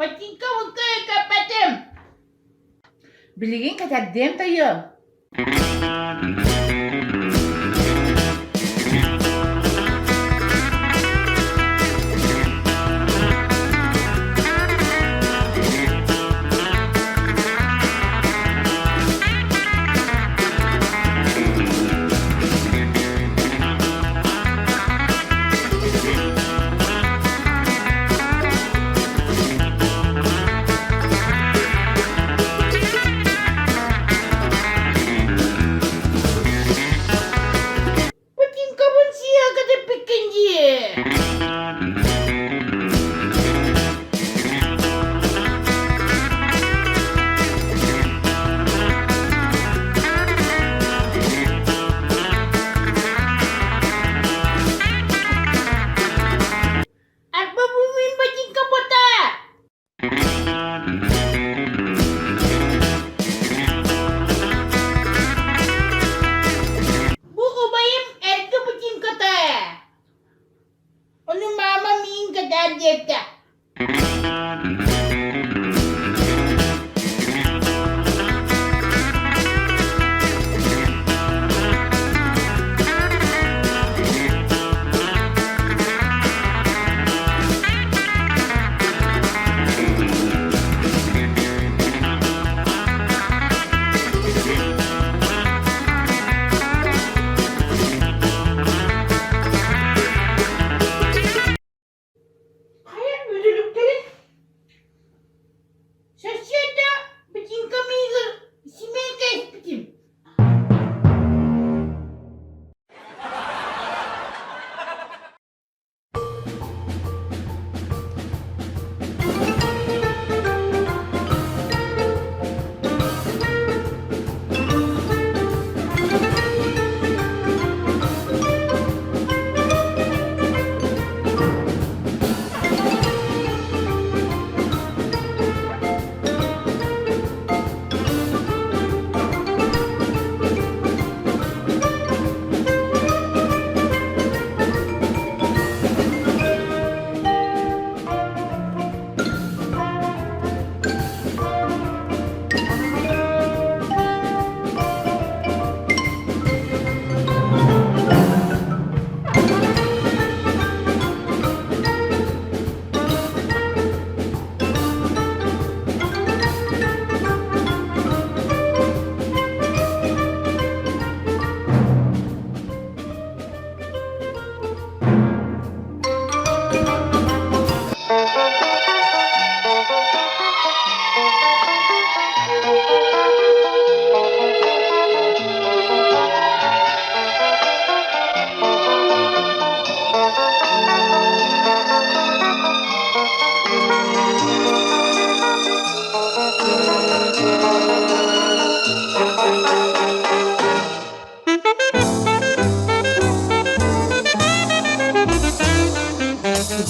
Патеньковый капатем. Билигин катадем тайым.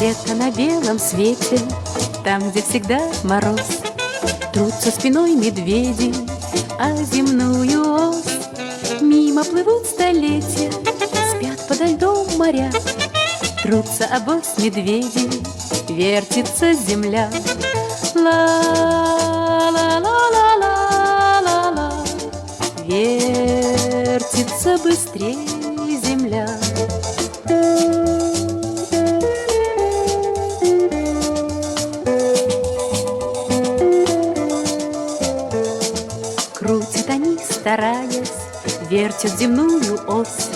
Где-то на белом свете, там, где всегда мороз, трутся спиной медведи о земную ось. Мимо плывут столетия, спят подо льдом моря, трутся обось медведи, вертится земля. Ла-ла-ла-ла-ла-ла-ла, вертится быстрее земля. Крутят они, стараясь, вертят земную ось,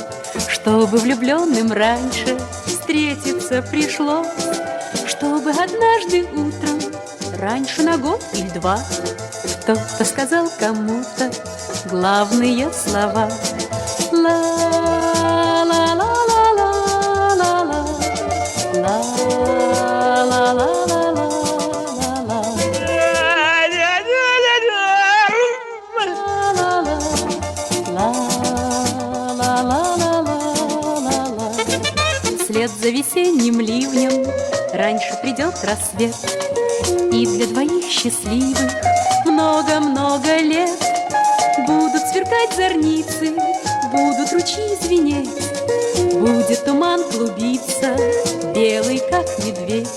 чтобы влюбленным раньше встретиться пришлось, чтобы однажды утром, раньше на год или два, кто-то сказал кому-то главные слова. Ла-ла-ла-ла-ла-ла-ла, ла-ла-ла-ла-ла-ла-ла. Вслед за весенним ливнем раньше придет рассвет, и для двоих счастливых много-много лет будут сверкать зорницы, будут ручьи звенеть, будет туман клубиться, белый, как медведь.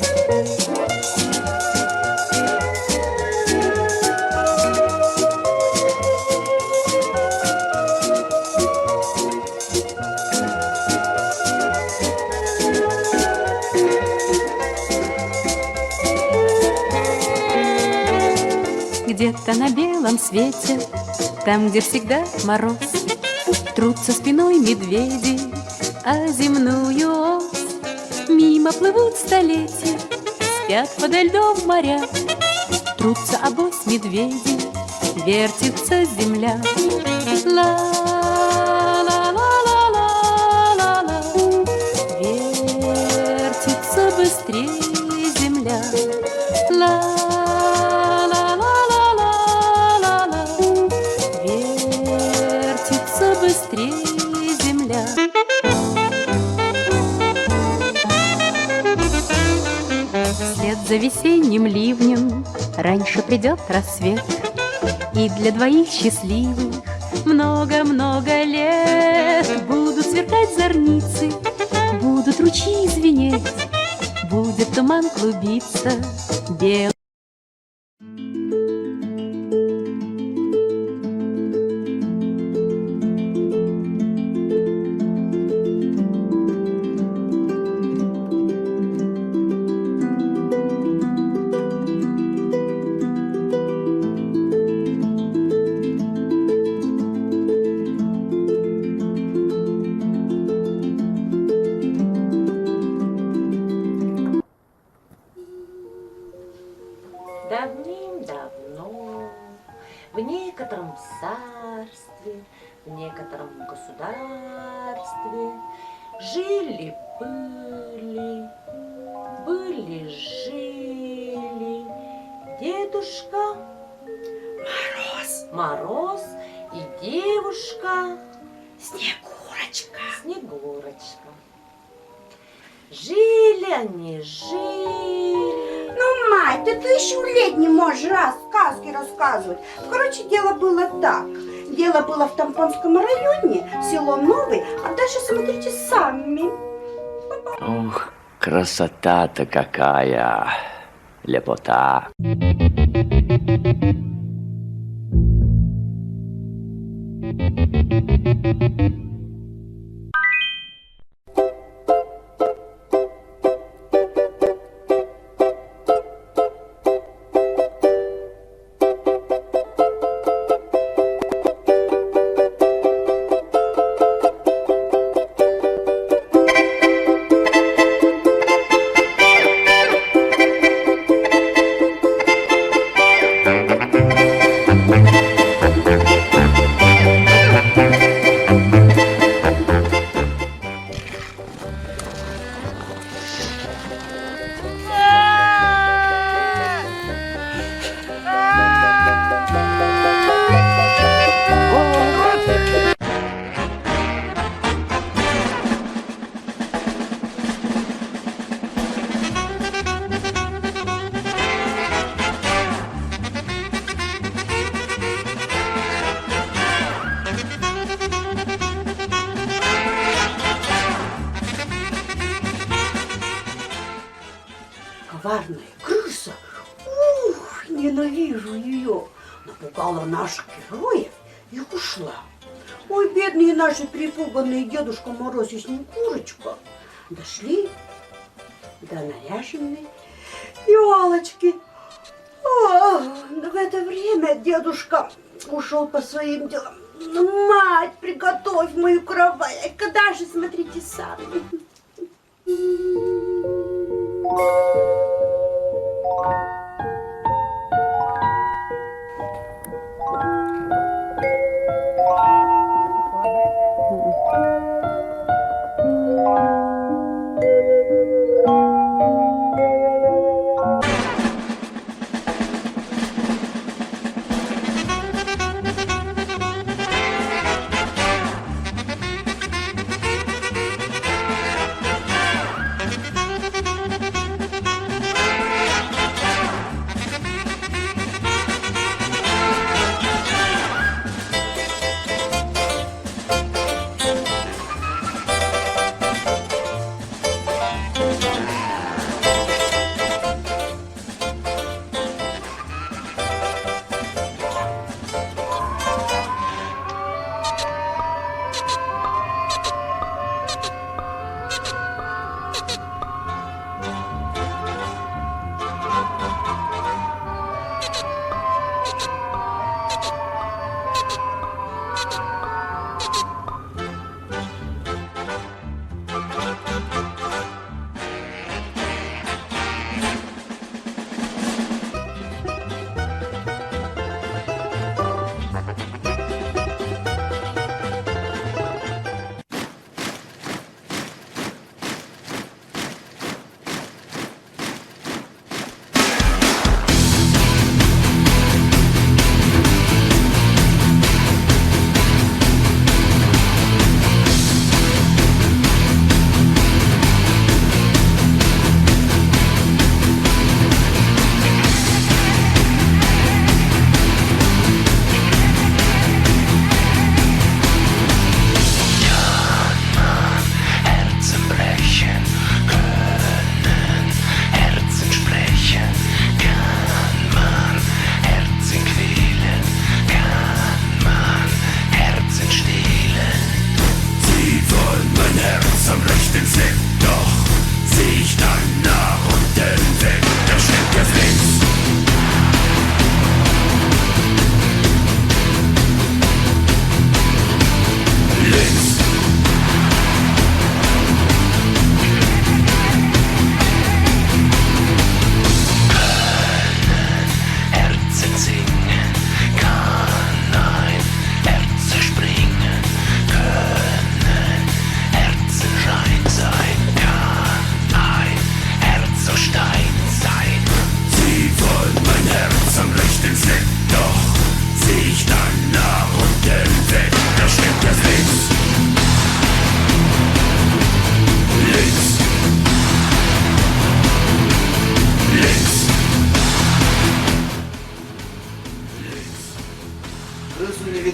Где-то на белом свете, там, где всегда мороз, трутся спиной медведи о земную ось. Мимо плывут столетия, спят подо льдом моря, трутся обось медведи, вертится земля. Ла-ла-ла-ла-ла-ла, вертится быстрее земля. Быстрее земля. Вслед за весенним ливнем раньше придет рассвет, и для двоих счастливых много-много лет будут сверкать зорницы, будут ручьи звенеть, будет туман клубиться белый. Давным-давно в некотором царстве, в некотором государстве жили-были, были-жили дедушка Мороз и девушка Снегурочка. Жили они, жили. Ну, мать, да ты еще лет не можешь сказки рассказывать. Короче, дело было так. Дело было в Тампонском районе, село Новый, а дальше смотрите сами. Ух, красота-то какая, лепота. коварная крыса, ух, ненавижу ее, напугала наших героев и ушла. Ой, бедные наши перепуганные Дедушка Мороз и Снегурочка дошли до наряженной елочки. В это время дедушка ушел по своим делам. Мать, приготовь мою кровать. Когда же, смотрите сами.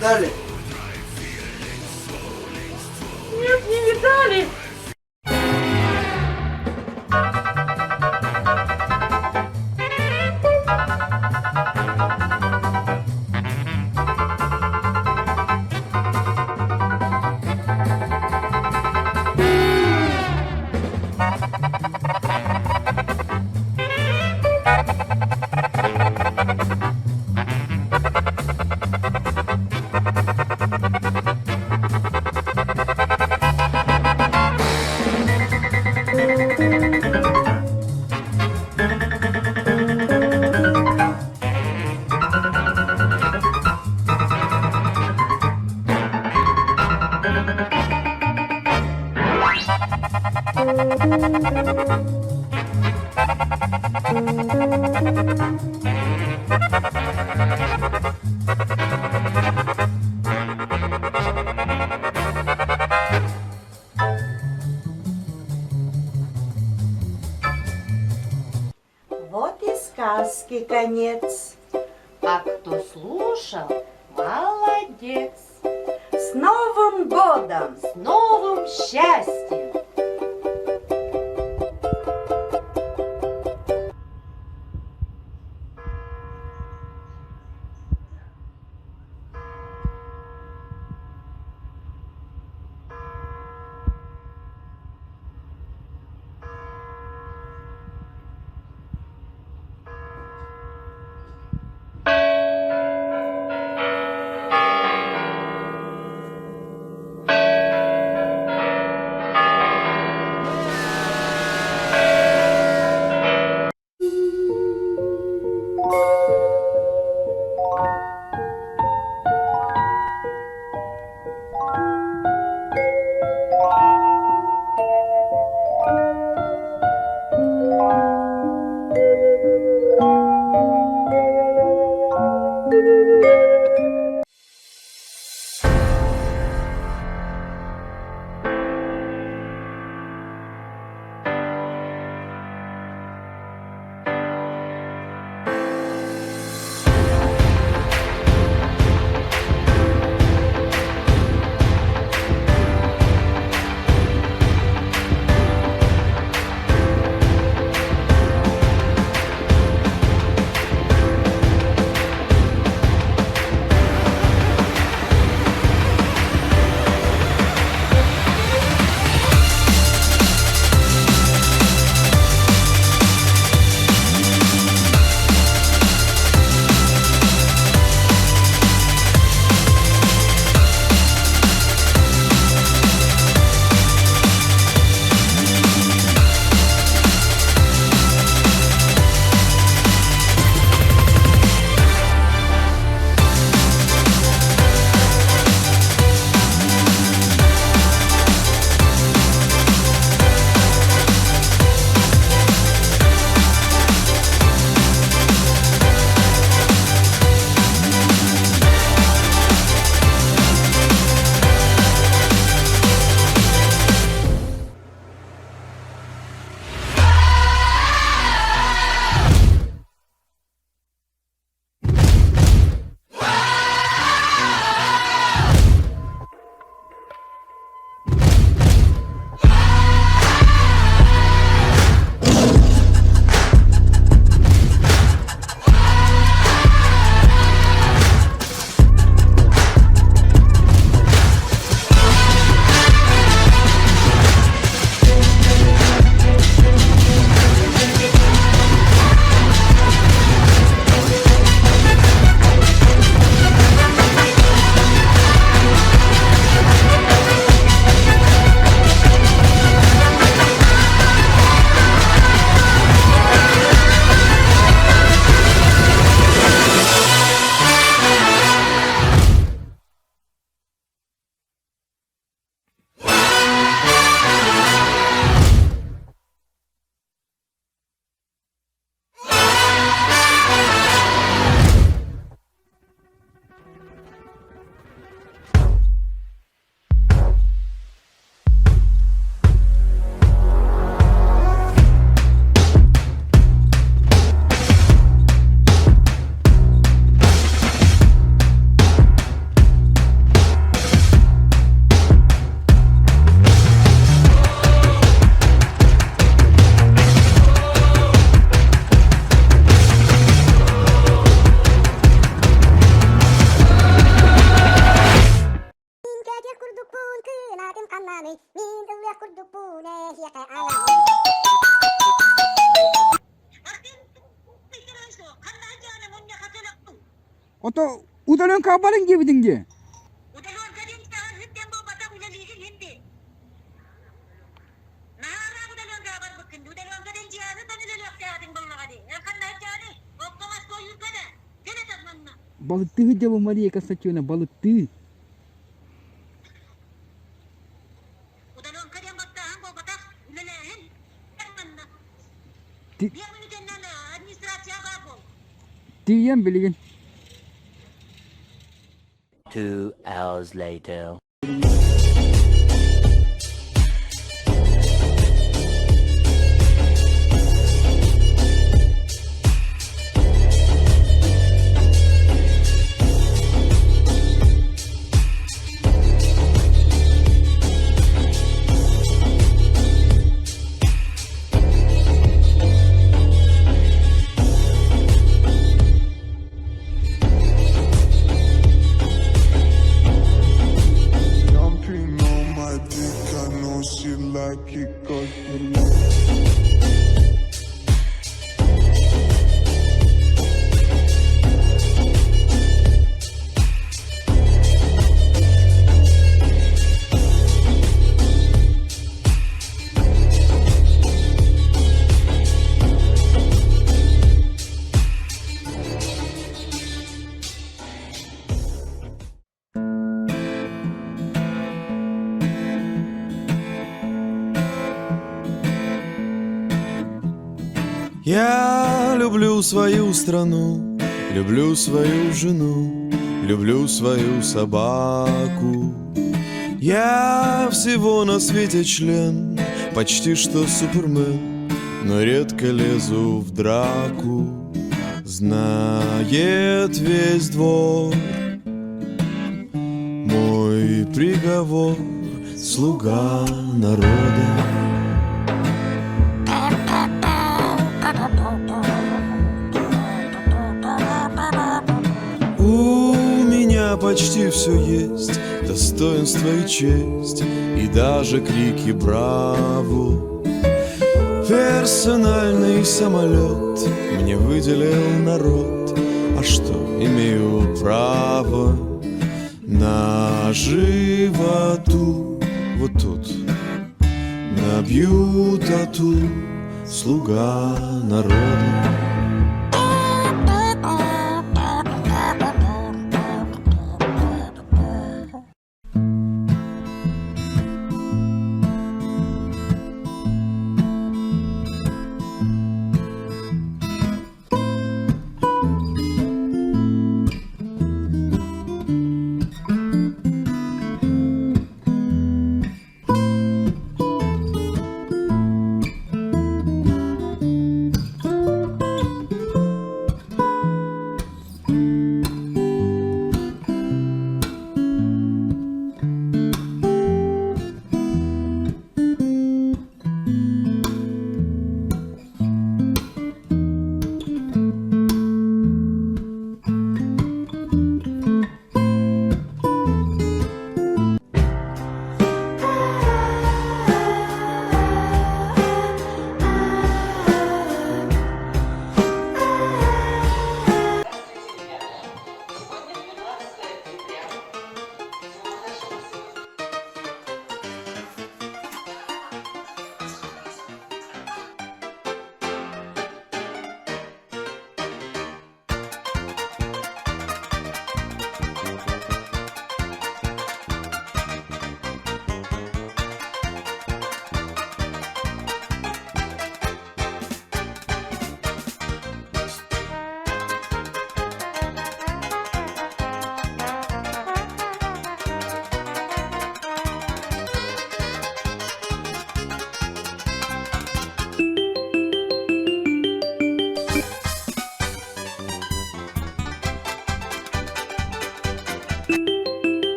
видали? Нет, не видали. Вот и сказки конец. А кто слушал, молодец. С Новым годом! С новым счастьем! Алтын кананы, миндулы курдупуне, хиякай анамы. Ото удален кабалын гибидинге. Balıktı hıca bu Maria Casaciona balıktı. Diyem bilgin. 2 hours later. Jumping on my dick, I know she like it 'cause you like Я люблю свою страну, люблю свою жену, люблю свою собаку. Я всего на свете член, почти что супермен, но редко лезу в драку. Знает весь двор мой приговор, слуга народа. У меня почти все есть, достоинство и честь, и даже крики «Браво!». Персональный самолет мне выделил народ, а что, имею право на животу. Вот тут набью тату, слуга народа.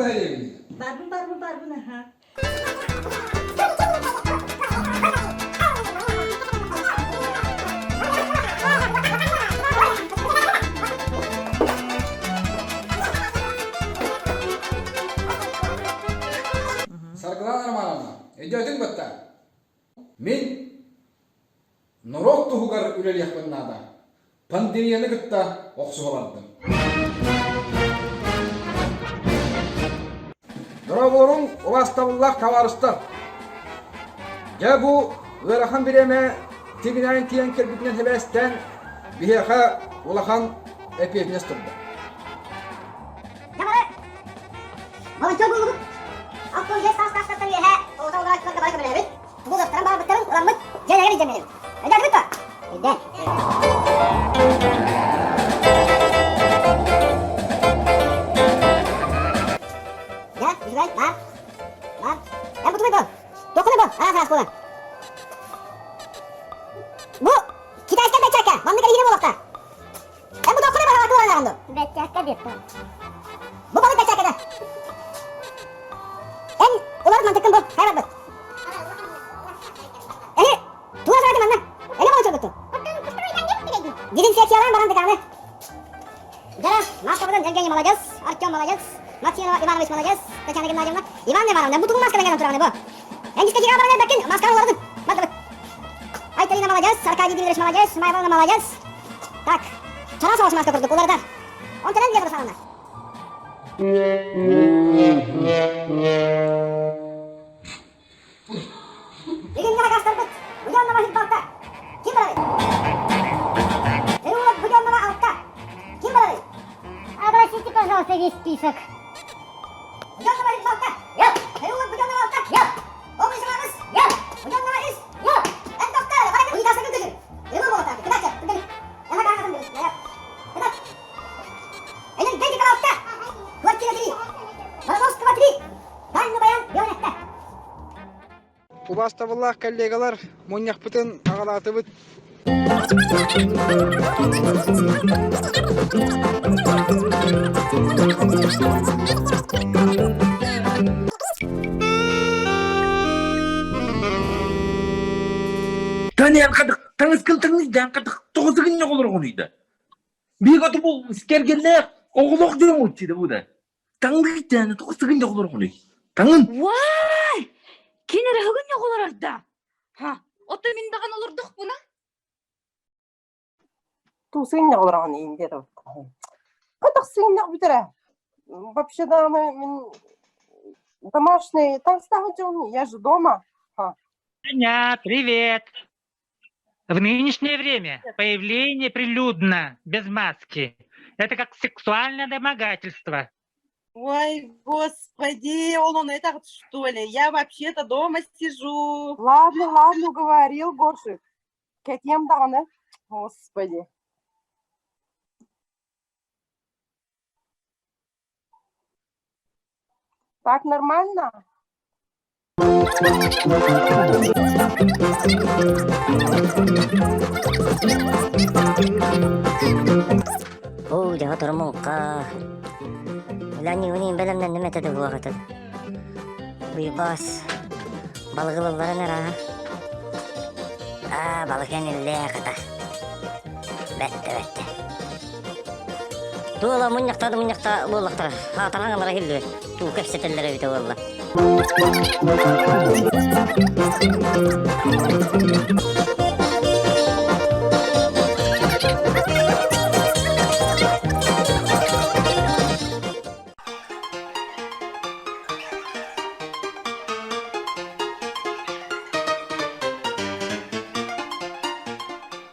bu her evinde. Бар бын, аха. Sargılan armağanına. Ediyorsun batta. Min Norok tuhugar ülel yakınlarda. Pandemiyani gıtta oksu olardım. Doroborun ovastavullah tavarıstar. Ya bu verahan bireme tiginayin tiyan kelbitinen hebesten biheha ulahan epiyetines turdu. Volunteer bulduk. Akıl geç sağ taşlar tabii he. O da olarak kadar böyle evet. Bu da tren bağırdıklarım ulanmış. Gene gideceğim benim. Hadi lütfen. Gel. Gel, güzel. Var. Ben bu tutumu bu. Dokunu bu. Ana kullan. Bu. Kita iskak becakka. Bandı kali yine bu vakta. Ben bu dokunu bu havaklı olanlarımdı. Becakka bir bu. Bu balık becakkada. En olarak mantıklı bu. Hayır bu. Tuğla söyledim anne. Öyle mi olacak bu? Gidin seksiyalar baran tıkanı. Gel, maskapıdan Evgeny alacağız. Artyom alacağız. Maksimo Ivanoviç alacağız. Kaçan da gelin İvan ne var onda? Bu tuğla maskadan gelen oturanı bu. En gizli çıkan bana bakın. Maskadan oladın. Bak. Aytelina alacağız. Arkadi Dimitriş alacağız. Mayvalına alacağız. Tak. Çana savaşı maska kurduk. Onları da. 10 tane diye burası onlar. Bir gün daha gösterdik. Bu canlama hizbalta. Kim böyle? Erulak bu canlama altta. Kim böyle? Огласите, пожалуйста, весь список. Bu canlama hizbalta. Yok. Erulak bu canlama altta. Yok. O bu işlememiz. Yok. Bu canlama iş. Yok. En doktor. Bana bu yıkasını götürün. Erulak bu altta. Kıdaçça. Kıdaçça. Yana kalkasın diyorsun. Yok. Kıdaç. Elin genç yıkala altta. Kıvaççı Barbaros kıvatri. Ben mi bayan yönette. Ubastavullah kollegalar, monyak butun ağalatı bit. Tanıyan kadık, tanız kıltığınız jan kadık, toğuzu günne olur onuydu. Bir katı bu iskergenler, oğuluk diye mi uçuydu bu da? Tanıdık canı, toğuzu günne olur onuydu. Tanın. Vay! Kenere hıgın yok olur arda. Ha, otu mindagan olurduk buna. Тусын олорған үйінде де. Қытық сыйындық бітірі. Вообще-то мен домашний, я же дома. Таня, привет. В нынешнее время появление прилюдно, без маски, это как сексуальное домогательство. Ой, господи, он это что ли? Я вообще-то дома сижу. Ладно, уговорил Горшик. Кетем даны. Господи. Так нормально? О, я тормока. Лани уни белемнен неме теді бұл ағатыды. Бұйбас. Балығылылары нәра. Балық әнелі ағата. Бәтті. Тула мұньяқтады болықтары. Хатарған амыра келді. Ту көпсетелері біті олла.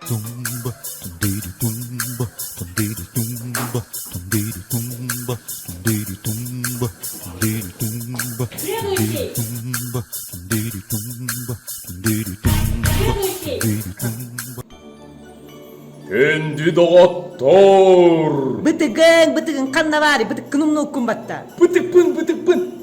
Tumba, tumdiri tumba, tumdiri tumba, tumdiri tumba, tumdiri tumba, tumdiri tumba, tumdiri tumba, tumdiri tumba, tumdiri tumba, tumdiri tumba. Кандидаттар. Бытыгын, қанна бары, бытык кынымны уккун батта. Бытыкпын.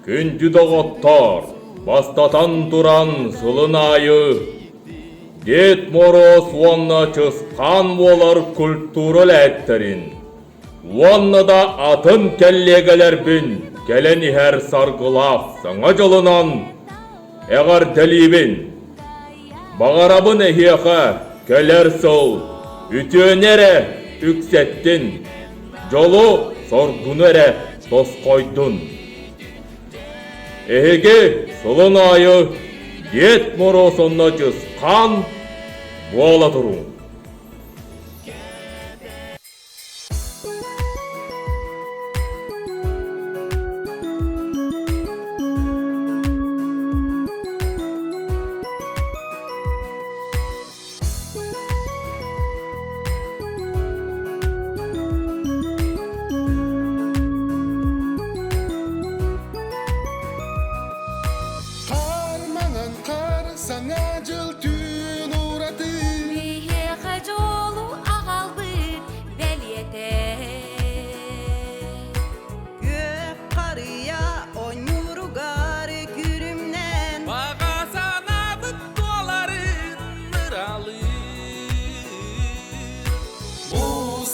Кандидаттар. бастатан туран сылын айы, Дед Мороз онна чысқан болар культурал әттерин. Онна да атын келлегелербін, келен ихер саргылaf саңа жолынан, әғар дәлибін. Бағарабын эхеха келер сол, үтөнере үксеттін, жолу соргунере тосқойдun. Эхеге сылын айы, Дед Мороз онна чысқан бола тұру.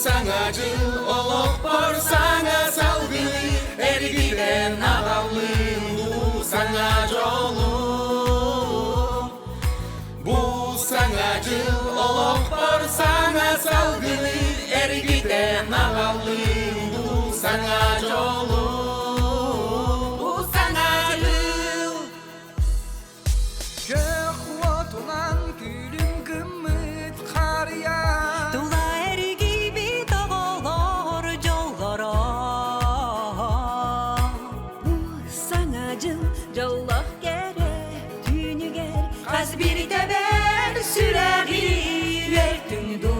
Sangacıl olup borsana salgını ergiden ağalın bu sangacı olup. Bu sangacıl olup borsana salgını ergiden ağalın bu sangacı olup. Bu sangacıl gök otunan gülüm gümüt kar yağ. Jolloh gerek, tünüger, kaz bir teber süreği vertündü.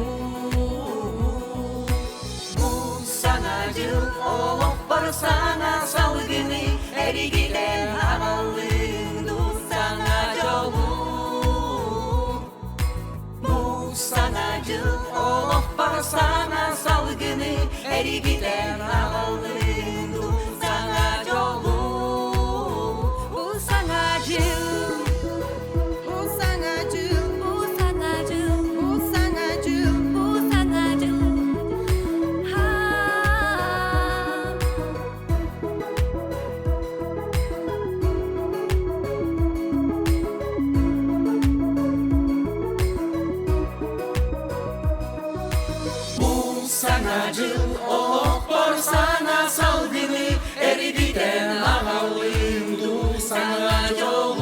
Bu sanacıl olup barsana salgını erigiden ağalındı sanacı olup. Bu sanacıl olup barsana salgını erigiden ağalındı sanacı olup. Sanacıl olup borsana salgını eribiden ağalındı sanacı olup.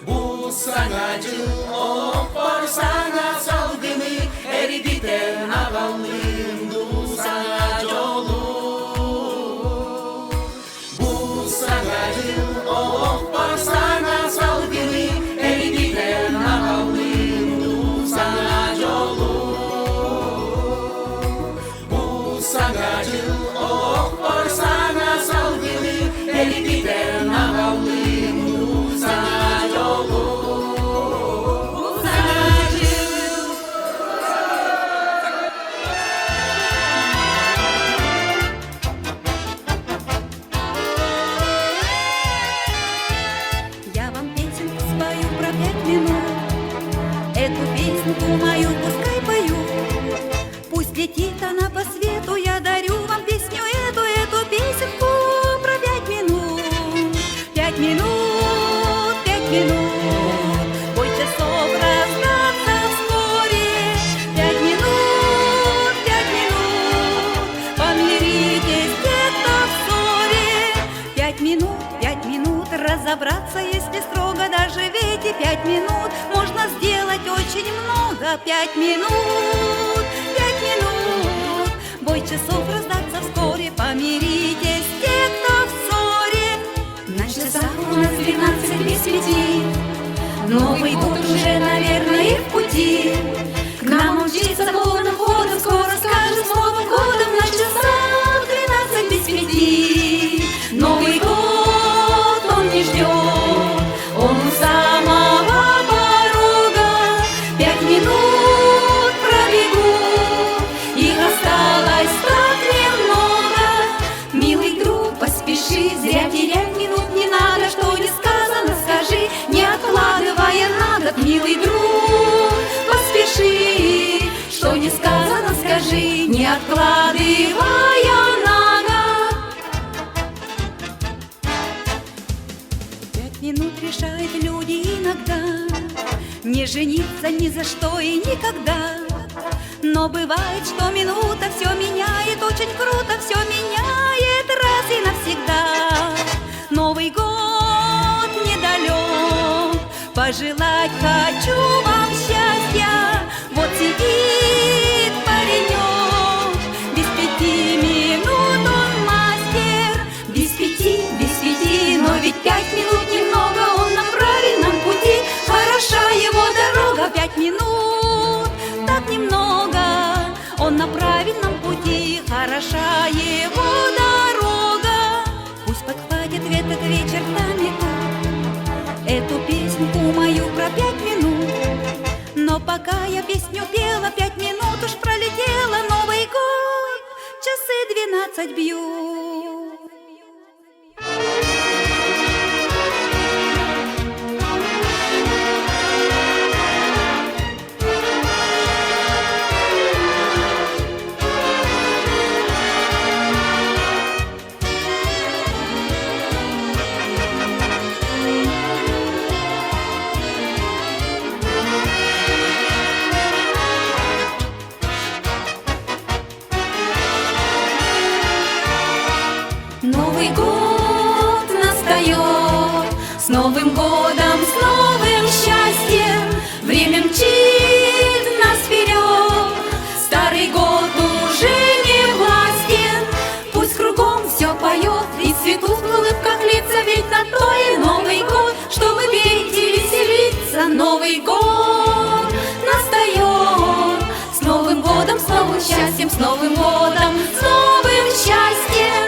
Bu sanacıl olup borsana salgını eribiden ağalındı sanacı olup. Bu sanacıl olup borsana salgını eribiden ağalındı sanacı olup. Sangacıl olup borsana salgını eribiden ağalındı sanacı olup. Sangacıl Я вам песенку спою про 5 минут. Эту песенку мою пускай поют. Пусть летит она по свету, я дарю вам песню эту песенку про 5 минут. 5 минут, 5 минут, бой часов раздаться вскоре. 5 минут, 5 минут, помиритесь где-то в ссоре. 5 минут, разобраться, если строго, даже в эти 5 минут можно сделать очень много. 5 минут, 5 минут, бой часов раздаться вскоре, помиритесь те, кто в ссоре. На часах у нас 12 без 5, Новый год уже, наверное, в пути. К нам мчится полным ходом, скоро скажем с Новым годом. На часах 12 без 5, Новый год он не ждет, он у самого порога. 5 минут пробегут, их осталось так немного. Милый друг, поспеши, зря терять минут не минут решают люди иногда не жениться ни за что и никогда. Но бывает, что минута все меняет, очень круто все меняет раз и навсегда. Новый год недалек, пожелать хочу вам счастья. Вот сидит паренек, без 5 минут он мастер. Без пяти, но ведь 5 минут немного, он на правильном пути. Хороша его дорога, 5 минут, так немного, он на правильном пути. Хороша его дорога. Пусть подхватит этот вечер там и тут эту песенку мою про 5 минут. Но пока я песню пела, 5 минут уж пролетела. Новый год, часы 12 бьют. Новый год настает, с Новым годом, с новым счастьем. Время мчит нас вперед, старый год уже не властен. Пусть кругом все поет и цветут в улыбках лица, ведь на то и Новый год, чтобы петь и веселиться. Новый год настает, с Новым годом, с новым счастьем, с Новым годом, с новым счастьем.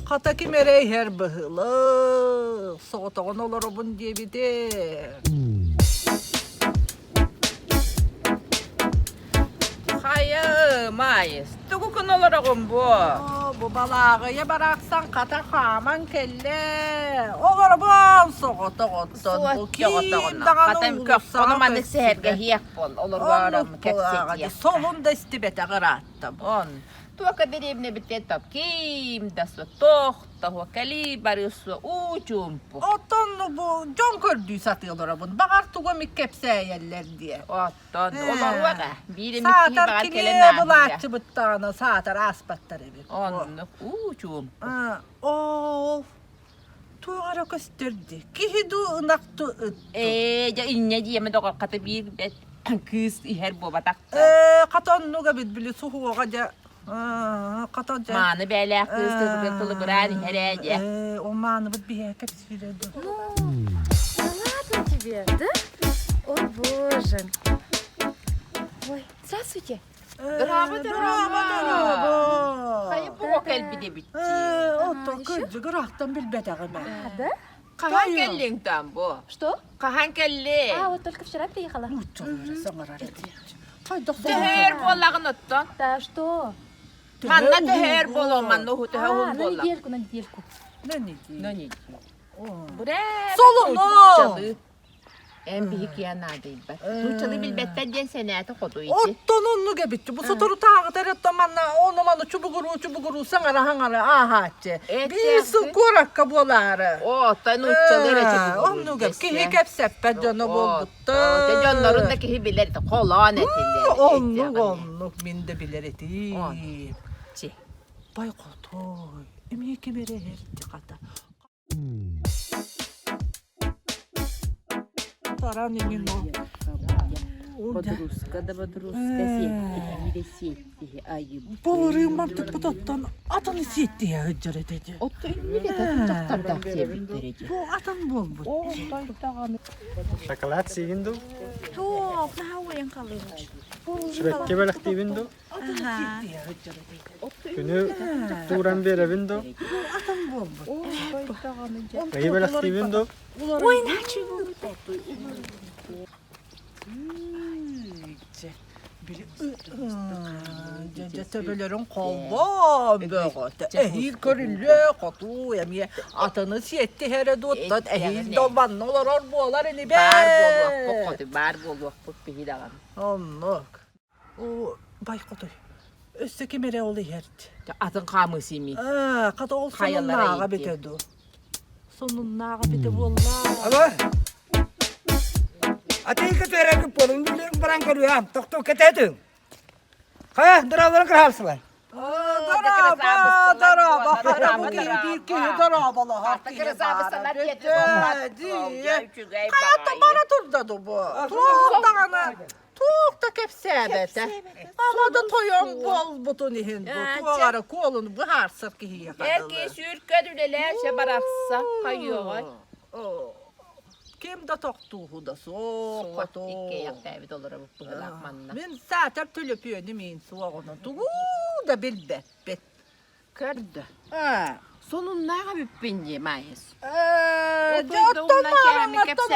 Kataki merey her bıhılı, soğutuğun olur bun diye bir de. Hayır, mayıs. Tukukun olarak bu. Bu balağıya bıraksan kata kaman kelle. Olur bu soğutuğun. Bu kim dağını olursa. Onu bana seherge hiyek bol. Olur varım kepset hiyek. Solunda istibete kırattım. On. Tuoka derivne bitte top kim tässä tohta huo kalibariussa uujumpu. Oton bu can kördüğü satıyorlar bunu. Bak artık o mikkepse yerler diye. Otton. Olur vaga. Biri mikki Saatar bakal kine kelen bulatçı bıttağına saatar aspattar evi. On uujumpu. Of. Tuğara gösterdi. Kihi du ınaktı ıttı. Ja inne diemme toka kata bir bet kız iher boba takta. Katannuga bili suhuğaca. Katanca. Manı bela kız kız tulu grani herece. O manı bir hekap sürüyordu. Ладно тебе, да? О боже. Ой, здравствуйте. Bravo. Hayır bu okel bir de bitti. Oto kızcı gıraktan bir bedağı ben. Да? Kahan kellin tam bu. Что? Kahan kelli. Вот только вчера приехала. Teher bollağın ottun. Да, что? Manna teher bolon manna hu teher hun На bollağın. недельку, на недельку. Ne ne? Bre. Solunu. En büyük yanadayım bak. Tuğçalı bilbetten gen senete kodu iti. Ottonunu gebitti. Bu sotoru tağı teretto manna onu manna çubukuru sangara hangara ahaçe. Bir su korakka boları. O tan uççalı recep. Onu geb ki hekap seppet canı bolduttu. De canlarındaki hibileri de kolan etinde. Onu minde bilereti. Çi. Bay kotoy. Emi kibere herti kata. Таранин Подруска да подруска сетти, сетти, ayıp. Bağırıyorum tıp patatan atanı setti ya hıccar edeci. Otu ünlüyle de tutaklardan sevdirici. Bu atan bol bu. شوكولات سي فيندو Top, nah yang kalau. شبكة بلختي فيندو كنو توران بيرا فيندو Atan bol bu. غيب بلختي فيندو Ой, начал. töbelerin kolban böyle. Ehil körüllü kotu emiye atını siyetti here duttan ehil dolman olur boğalar eni be. Bar boluak bu bir dagan. Anlık. O baykotoy. Üstteki mere oğlu yerdi. Atın kamısı mı? Kata ol Hayallara sonun nağa iyiydi. bitedi. Sonun nağa bitedi vallahi. Alo. Ati ka tera ke polong ni leng barang ka duam. Tok tok ketedeng. Kaya dara kerhalsılar. Daraba. Bir darabalı. Hayatta bana turdadı bu. Tuğdağına. Tuğda kepsebete. Ama da toyon bol butun ihin bu. Tuğara kolunu bu har sırkı hiye kadalı. Herkes ürküdüleler şey baraksa kayıyor. Kim de toktuğu da soğuk. İki yakta evi dolara bu lakmanla. Ben zaten tülüpüyönü min soğuğunu. Tuğu da bilbet. Kırdı. Sonun nağa büppince mayız.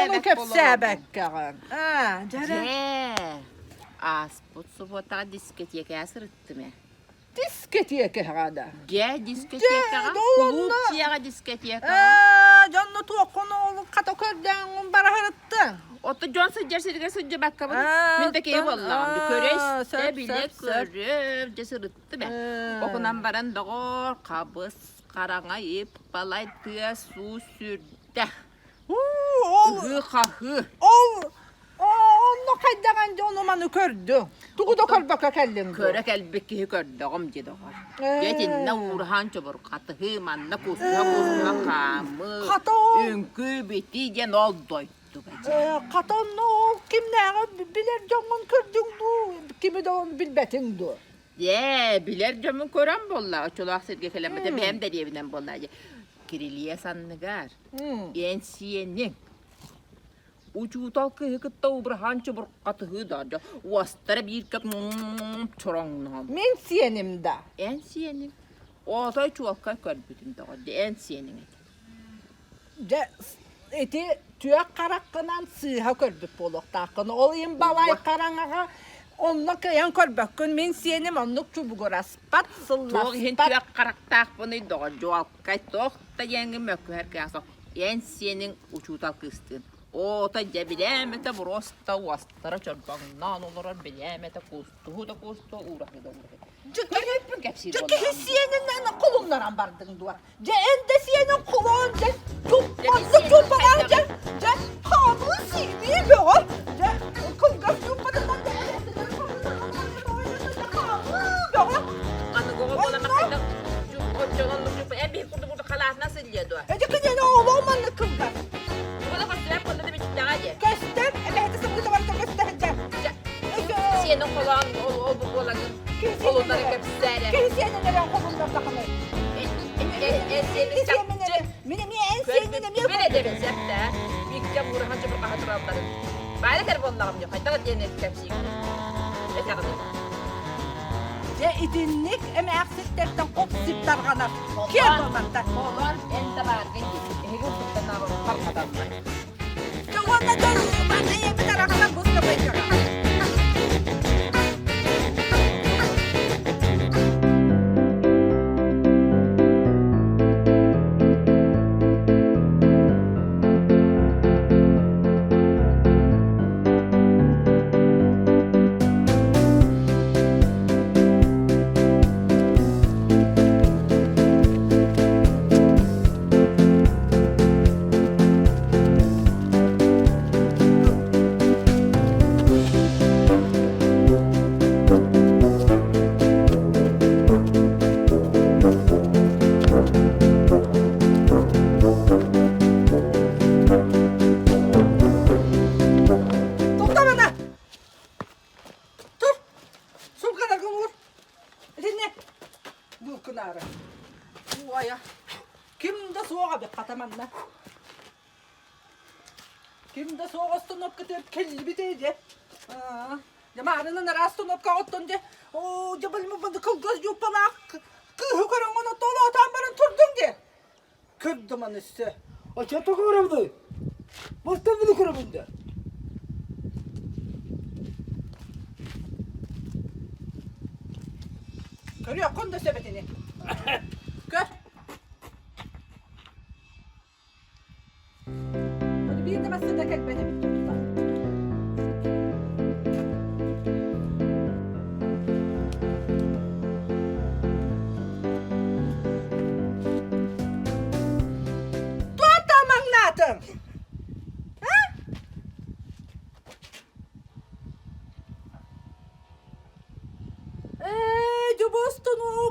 Onu kepsebek kağın. Asput subota disketiyeke sırıttı mı? Disketiyeke herhalde. Disketiyeke. Kulupçiyaga disketiyeke. Canlı tuğunu oğlu katakörden bara hırıttın. Otu Johnson cersediğe sınca bakkabın. Mindeki ev Allah'ım. Köres de bile körüp cesırıttı mı? Okunan baran doğur kabız karangayıp balay tığa su sürdü. Hı kahı. Onu kaydaganca onu manı kördü. Tuğu da körbaka kellin. Körek elbeki kördüğüm cedi var. Yetinne uğrahan çobur katı hı manna kusma kamı. Ünkü bitice nol doydu. Katanlı o kim ne bilir canın kördüğündü. Kimi de onu bilbetindu. Bilir camın koran bolla. Çolak serge kelamete benim de evinden bolla. Kiriliye sanlıgar. Ensiyenin. Ucu talkı hıkıtta uğrahan çobur katı hı da. Vastara bir kak çorangnam. Men siyenim da. Ensiyenin. O say çuvalkay körbütün de. Ensiyenin. Eti tüyak karakkınan sığha körbük boluk takını. Olayım balay karanağa onunla kıyan körbükün men siyenim onluk çubuk oraspat sıllaspat. Toğ hin tüyak karaktak bunu da. Çuvalkay toğ da yengi mökü herkese. Ensiyenin ucu talkı ıstın. O ta cebilemete brosta vastara çorbağından olur bilemete kustuhu da kustu uğrağı da uğrağı. Hepin kepsi Çünkü hissiyenin kolundan bardın duvar. Ende siyenin kolun tutmasın tutmadan kanun sivri be o. Kılgaz tutmadan da Anı gogo bulamakaydı. O çolonluk yupu en büyük kurdu burada kalas nasıl yiyordu? Ece kıyene oğlu olmanlı kılgaz. Burada kostüler konuda da bir çift daha ye. Göster. Hadi sıkıntı var da göstereceğim. Siyenin kolan o bolanın kolunları kepsere. Hissiyenin neren kolundan takılır. Beni de bezette. Bir kere uğrahan çabuk hatıranların. Böyle telefonlarım yok. Hayda diye kepsi. Yeter idinlik eme aksitlerden kopsip dargana. Kim olmakta? Kollar en tabargın gibi. Hegel tuttan ağır kalmadan. Kıvana dönüyor. Ben de yemin tarafından buz kapayacağım. Kimde soğuktan öpketip kelli biteydi. Yamarının arasından öpke ottunca. O cabalımı bana kılgaz yupalak. Kıhı karanğına dolu atan bana turdun diye. Kırdım an üstü. O çatı kıvırımdı. Bastım bunu kıvırımdı. Kırıyor kondu sepetini. Gör. Hadi bir demezsin de kel beni bir tutsa. Tuataman natin. Ha?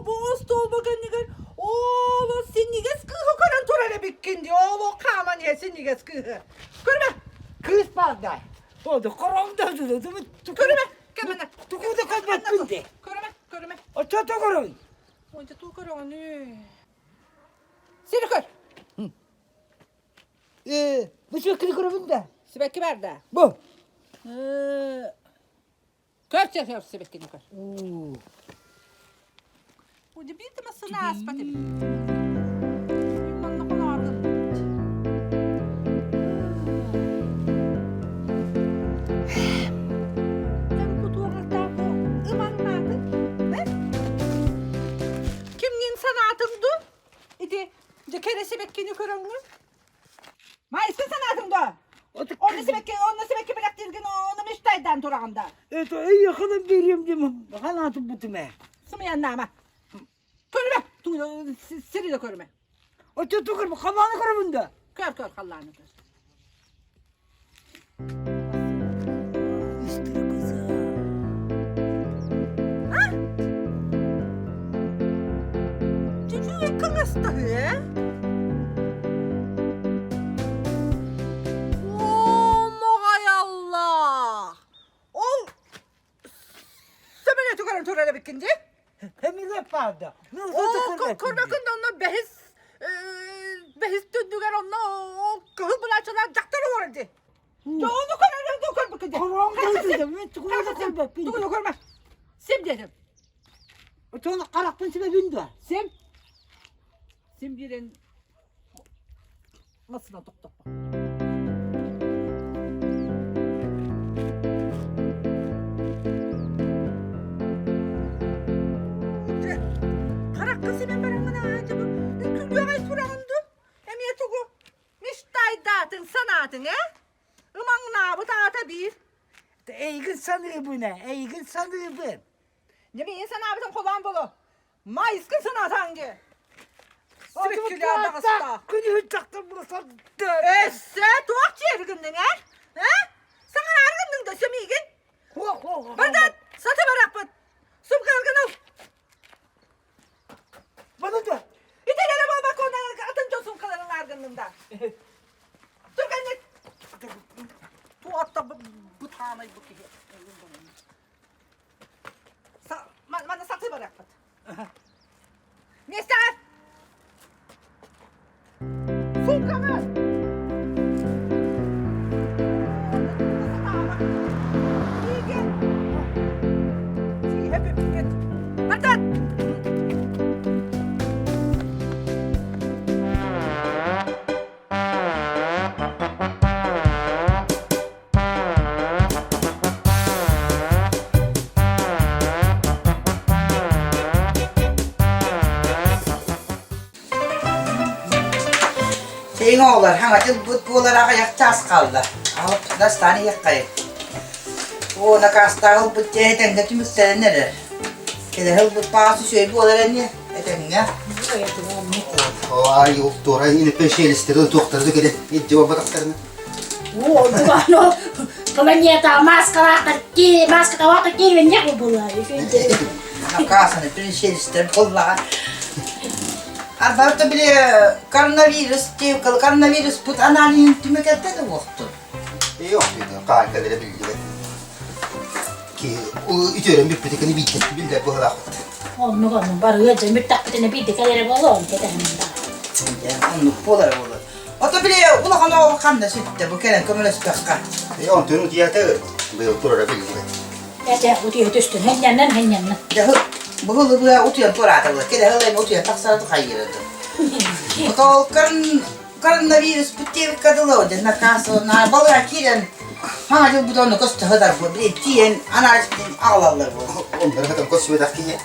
Boston bakın nigar. Oğlum sen nigar sıkı karan torana bikkindi. Oğlum kaman ya sen nigar sıkı. Görme. Kız bağday. Oldu koronda dudu. Görme. Görme. Tukudu kalbet bindi. Görme. O çatı koron. Onca tu karan ne? Seni kır. Bu şekilde korabında. Sibekki verdi. Bu. Kör çekiyor sibekkini kır. Hadi bir de masana aspatı. Bilmem ne kadar ağırdı. Ben bu tuğrakta bu ımanladı. Kimnin sanatındı? İdi, cekere sibekkini kırın mı? Mayısın sanatındı. Onu sebekki bıraktırdın, onu müştahiden durağında. Evet, iyi yakınım veriyorum demem. Kanatım bütüme. Sımıyan nama. Körme, seni de körme. O çatı korma, kafanı korabında. Kör Allah'ını kör. İşte kızım. Ha? Çocuğu yakın hasta he? Törene bikince. Hemin yapardı. Korma kında onunla behis döndüler onunla o kıhıl bulaçalar caktar olurdu. Ya onu korma bikince. Korma dedim. Ben tukudu korma. Tukudu korma. Sim dedim. O çoğunu karakpın sebebin de. Sim birin masına top. Kızım ben bana acaba külüye surandı. Emiyet oku. Müştahiddatın sanatın he? Iman nabı dağıta bir. Eygin sandığı bu ne? Eygin sandığı bu. Ne bir insan abiden kolan bolu. Mayıskın sanat hangi? Sibekkiler dağısta. Günü taktım bunu sandı. Esse tuğak çevirgindin he? He? Sana argındın da semigin. Bardan satı barak bat. Sum kalgın ol. Bana da. İtelere bak ondan atınca sunkaların argınlığından. Dur anne. Bu atta bu tanrı bu ki. Bana satı bırak bat. Mister. Sunkalar. İyi gel. İyi hep gel. Bardan. Şeyin oğullar, hangi bu olarak yakacağız kaldı. Alıp dastane yakayım. O ne kastağıl bu cehden götümüz seneler. Kede hıl bu bazı şey bu olarak ne edin ya? Ay doktora yine peşin istedim doktor da gele cevap baktarına. Oo, duano. Pamanyata maskara ki maskara ki venyak bu bulay. Nakasını peşin istedim kolla. Arbatta bile koronavirüs diye koronavirüs bu ananın tümekette de yoktu. Yok dedi kanka böyle bilgi. Ki o içerim bir petekini bitti. Bilde bu halak. Onu baru ya cemil takpetine bir dikkat bolon keteminde. Onu polar olur. O da bile ulakana o kanda sütte bu kere kömürüs kakka. On tonu diyete bu doktora bilgi. Ya utuyor düştün henyandan. Ya bu hılı bu utuyor torata bu. Kere hılı utuyor taksardı hayırdı. O da koronavirüs bu diye kadılı oldu. Nakası na balığa kiren. Hangi bu da onu kostu hadar bu. Bir diyen anarşistin ağlarlar bu. Onları kadar koşuyor da ki.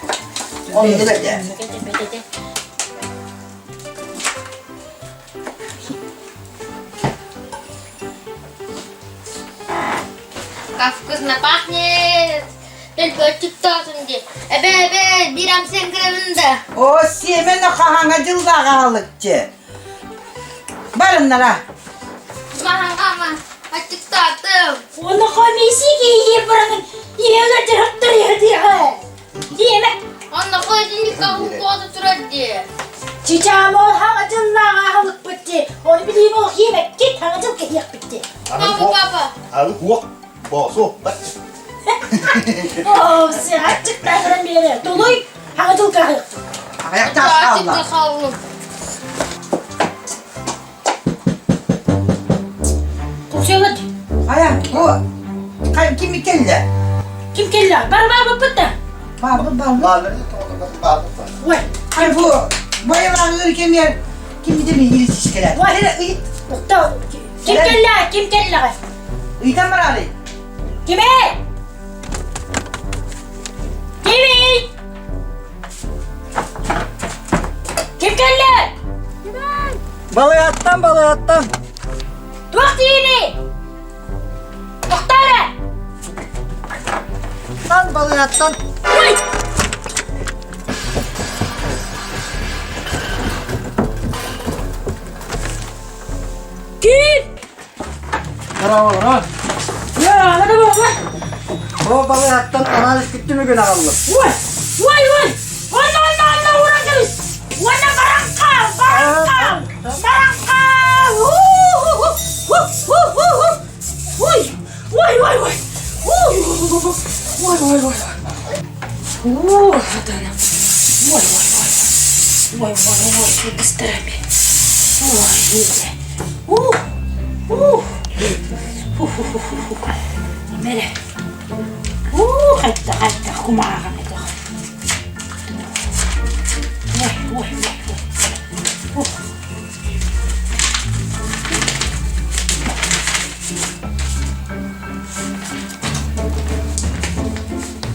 Onu da bekle. Как вкусно пахнет! Только çıktı Ebe, biram sen kırımında. O semen o kahanga cıldağı halıkçı. Barınlara. Ama, açık tattım. Onu komisi ki iyi bırakın. Yine tırıktır ya diye. Yeme. Onu koydun kavuk kodu turadı. Çiçeğim ol hangacınlığa halık bitti. Onu bileyim ol yemek git hangacılık yak bitti. Baba. Abi kuak. Bosu. Bak. Oo sen açık davran bir yere. Doluy hangacılık yak. Ayakta Açık Allah. kavuk. Kurşalat. Ayak bu. Kimi kelle? Kim kella? Barba bitti. Babı. Bağları bağlı. Vay. Ay bu. Bayağı ırken yer. Kimi de mi ilgili şişkeler? Vay. Muhtar. Kim kella? Kim kella? İyiden var Ali. Kime? Kimi? Kim kella? Balayattan. Vakti yeni. Muhtara. Lan balayattan. Vay. Kim? Bravo. Ya ne baba? O balayattan analiz gitti mi güne kaldı? Vay. Anna uğraşırız. Vana barangka. Vay. Быстрами. Mere. Hatta kumağa ne Vay.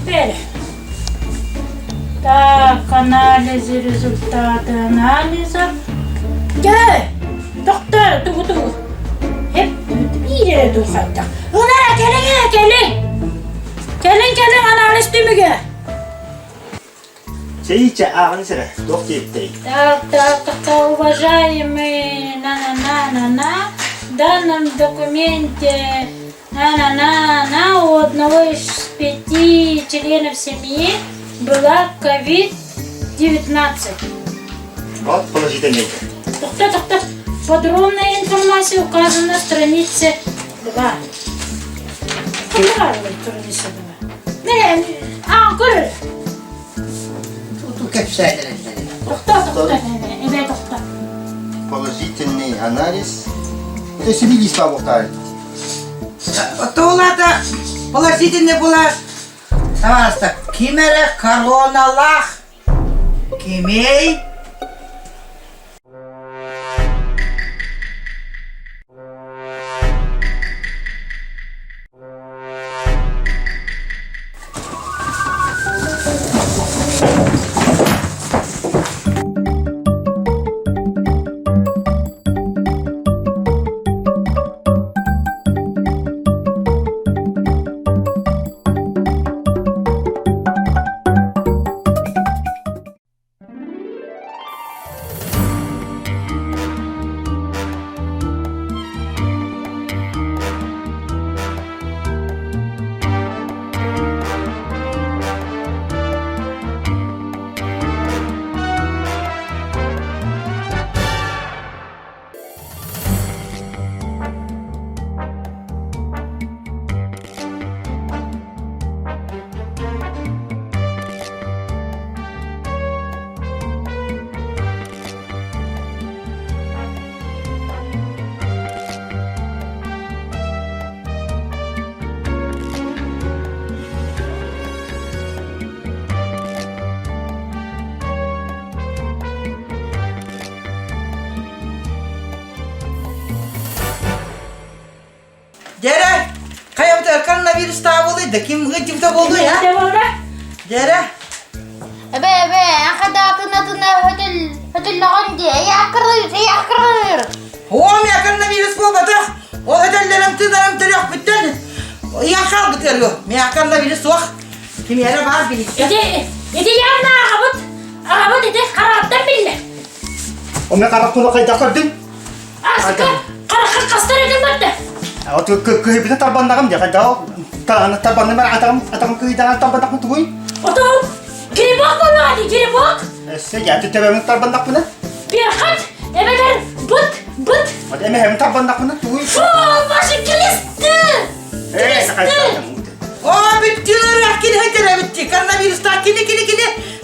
Bene. Так, анализы, результаты анализов. Doktor, tunggu. Hep iyi yere dur hatta. Ulan gelin analiz tümüge. Чаите, авансера. Доктор Тей. Так, уважаемый, на. В данном документе, у одного из 5 членов семьи была COVID-19. Вот положительный. Доктор, подробная информация указана на странице 2. Страница 2. Görür. Тут как şeyler. Доктор. Evet доктор. Положительный анализ. Это свидетельство Бухтарь. Туğlada положительный была. Tavasta kimere koronalah. Kimey? Dere, koronavirüs tavuluydu. Kim gıcıkta buldu ya? Ne oldu? Dere. Ebe, be. Akada tuna hötüllağın diye. Yakırır. Oğlum yakında virüs bu batak. O ödellerim tüylerim yok bütün. Yakal bitiyor. Yakında virüs yok. Kim yere var birlikte. Dedi yanına araba dedi karattan bildi. O ne kadar kulu kayda kırdın? Aslında karakır kastar edin battı. O kehibine terbandakım dia kayda. Terbandakım atakım kehidangan terbandakım tuğuy. Oto giribok mu hadi giribok? Ya tetebemin terbandak bunu. Bir kat ebeler but. Hadi hem terbandak bunu tuğuy. Başı kilisti. O bittiler yakin hıtıra bitti. Koronavirüs ta kini.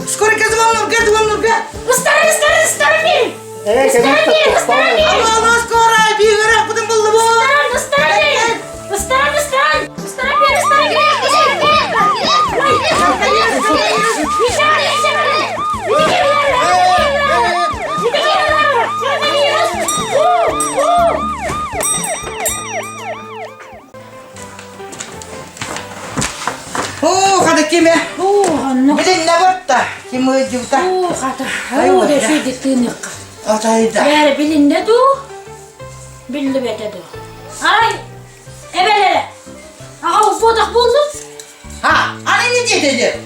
Skor kazıvan nur. Istar bir. Allah skor bir göre kudum buldu bu. Istar Hadi kimi? Bilin ne batta? Kim ucuta? Hayır da şey dittiğini. Atayda. Yere bilinde du. Bildi bete du. Ay. Ebelere. Ağa ufodak buldum. Ha, anne ne dedi?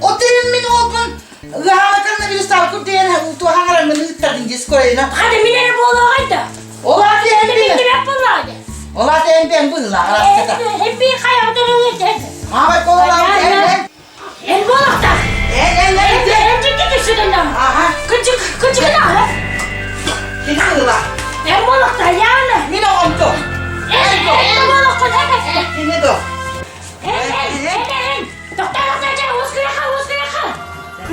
O terin min olgun. Lahakan virüs takip diyen tu hangaran min ittadin jiskoyna. Hadi minere boluğaydı. Ola diyen Bildi yapıladı. Ola diyen ben bunla araskata. Hep bir hayatını ödedi. Ahmet oğlan en. El bolakta. En. En çıktı şuradan. Aha. Küçük ne? Kızıla. En bolakta yani. Min onto. En bolakta hadi. Ne do? En. Doktor.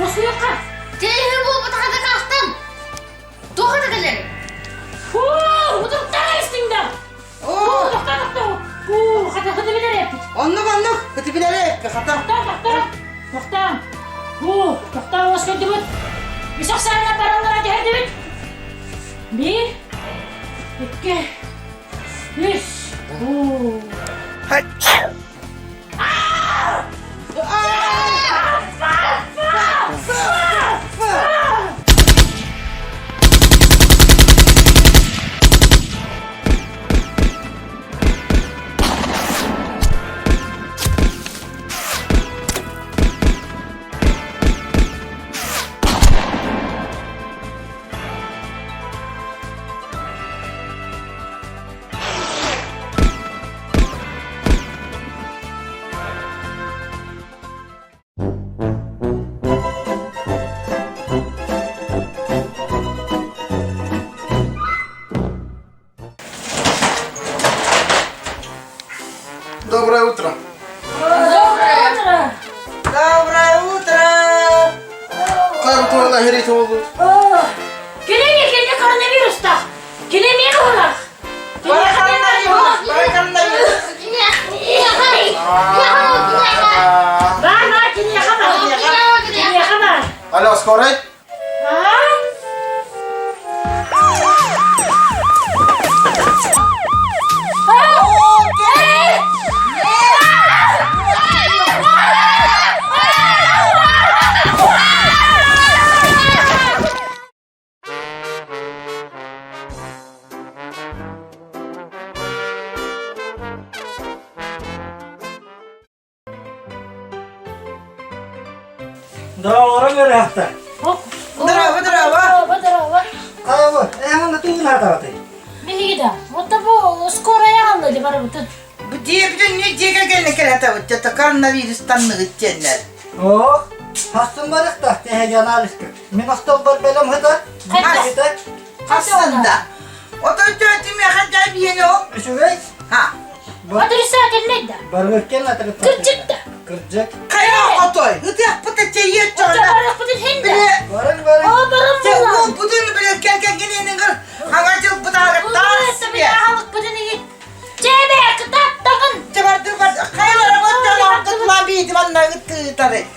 Uskuyaka. Telefon bu takada kalktım. Dokada gelelim. Bu doktor üstünde. Doktor. Hadi bilir yaptık. Onluk. Kötü bilerek. Hata. Doktor. Doktor uskuydu bu. Bir saksana paralara derdi bu. 1, 2, 3. Hay. Доброе утро. Доброе утро. Как ты нагреть oldu? Gelene koronavirüsta. Gelene olarak. Алло, скорой? Здорово, ребята. Здорово. Ава, она тут надо ты. Bilgi de. O da bu skora yanıldı bana bütün. Bu diye bütün ne diye gelene kadar tabii koronavirüsten mi gidecekler? Oh, hastım varık da heyecan alıştık. Min hastım var benim hıda. Aslında. O da ötüm ya kadar bir yeni o. Şurayı? Ha. Adresatin neydi? Barıkken atırıp. Kırcıkta. Kırcık. Kaya otoy. Hıtıyak pıtı çeyiyor çorda. Barık bütün hindi. Barık. Sen bu bütün böyle gelken gelenin kır. Havacılık pıtarık Burası bir halık bütün iyi. Cebe kıtat takın. Cebar. Kayalara baktan tutma bir divanla gitti tabi.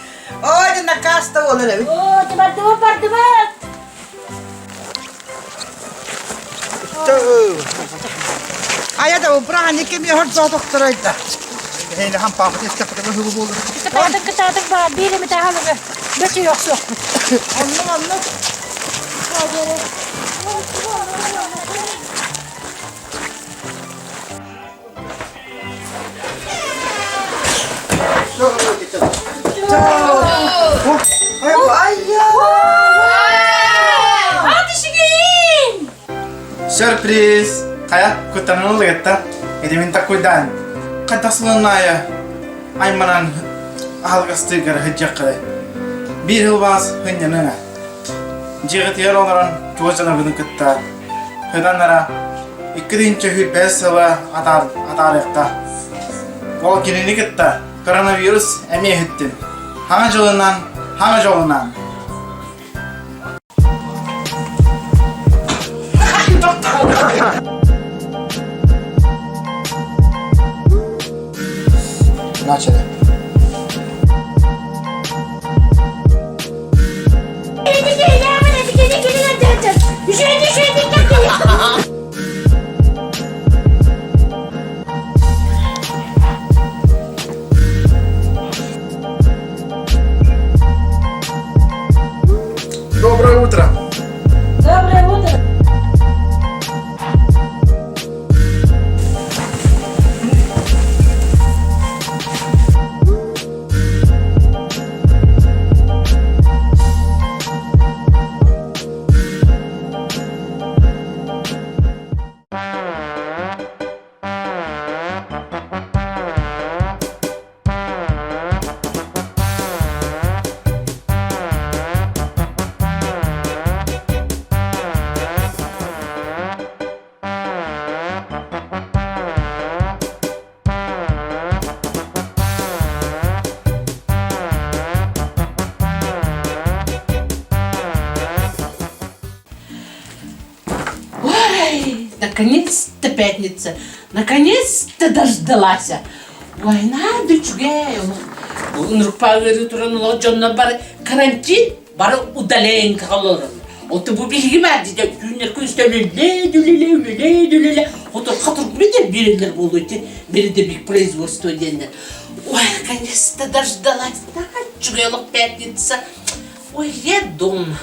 O da nakasta olur evi. Oo, cebar. Ayah da bu berani kimi harus doktor itu. Hele ham pampet iska pakai hubung. Kıtatık bak. Biri mi daha halık. Ne yoksa? Anlam. Sürpriz! Kayak kutanın leta. Ini minta kudan. Kata selenaya. Aymanan halkası gara hıcak kare. Bir yıl bas hınyanına. Ciğet yer olarak çoğuşana gıdın kıtta. Hıdanlara ikidinci hüt besela atar yakta. Ol kinini kıtta. Koronavirüs emiye hüttin. Hangi yolundan? Начали. Доброе утро. Доброе утро. Наконец-то пятница. Наконец-то дождалась. Ой, надо чугай. Нурпагыры туран лоджонна бар карантин бар удален калырын. Оты бу билгиме диде күннер күстөлеле. Ото катыр күмедер бирелер болду эти. Биреде бик производство денер. Ой, наконец-то дождалась. Чугайлык пятница. Ой, я дома.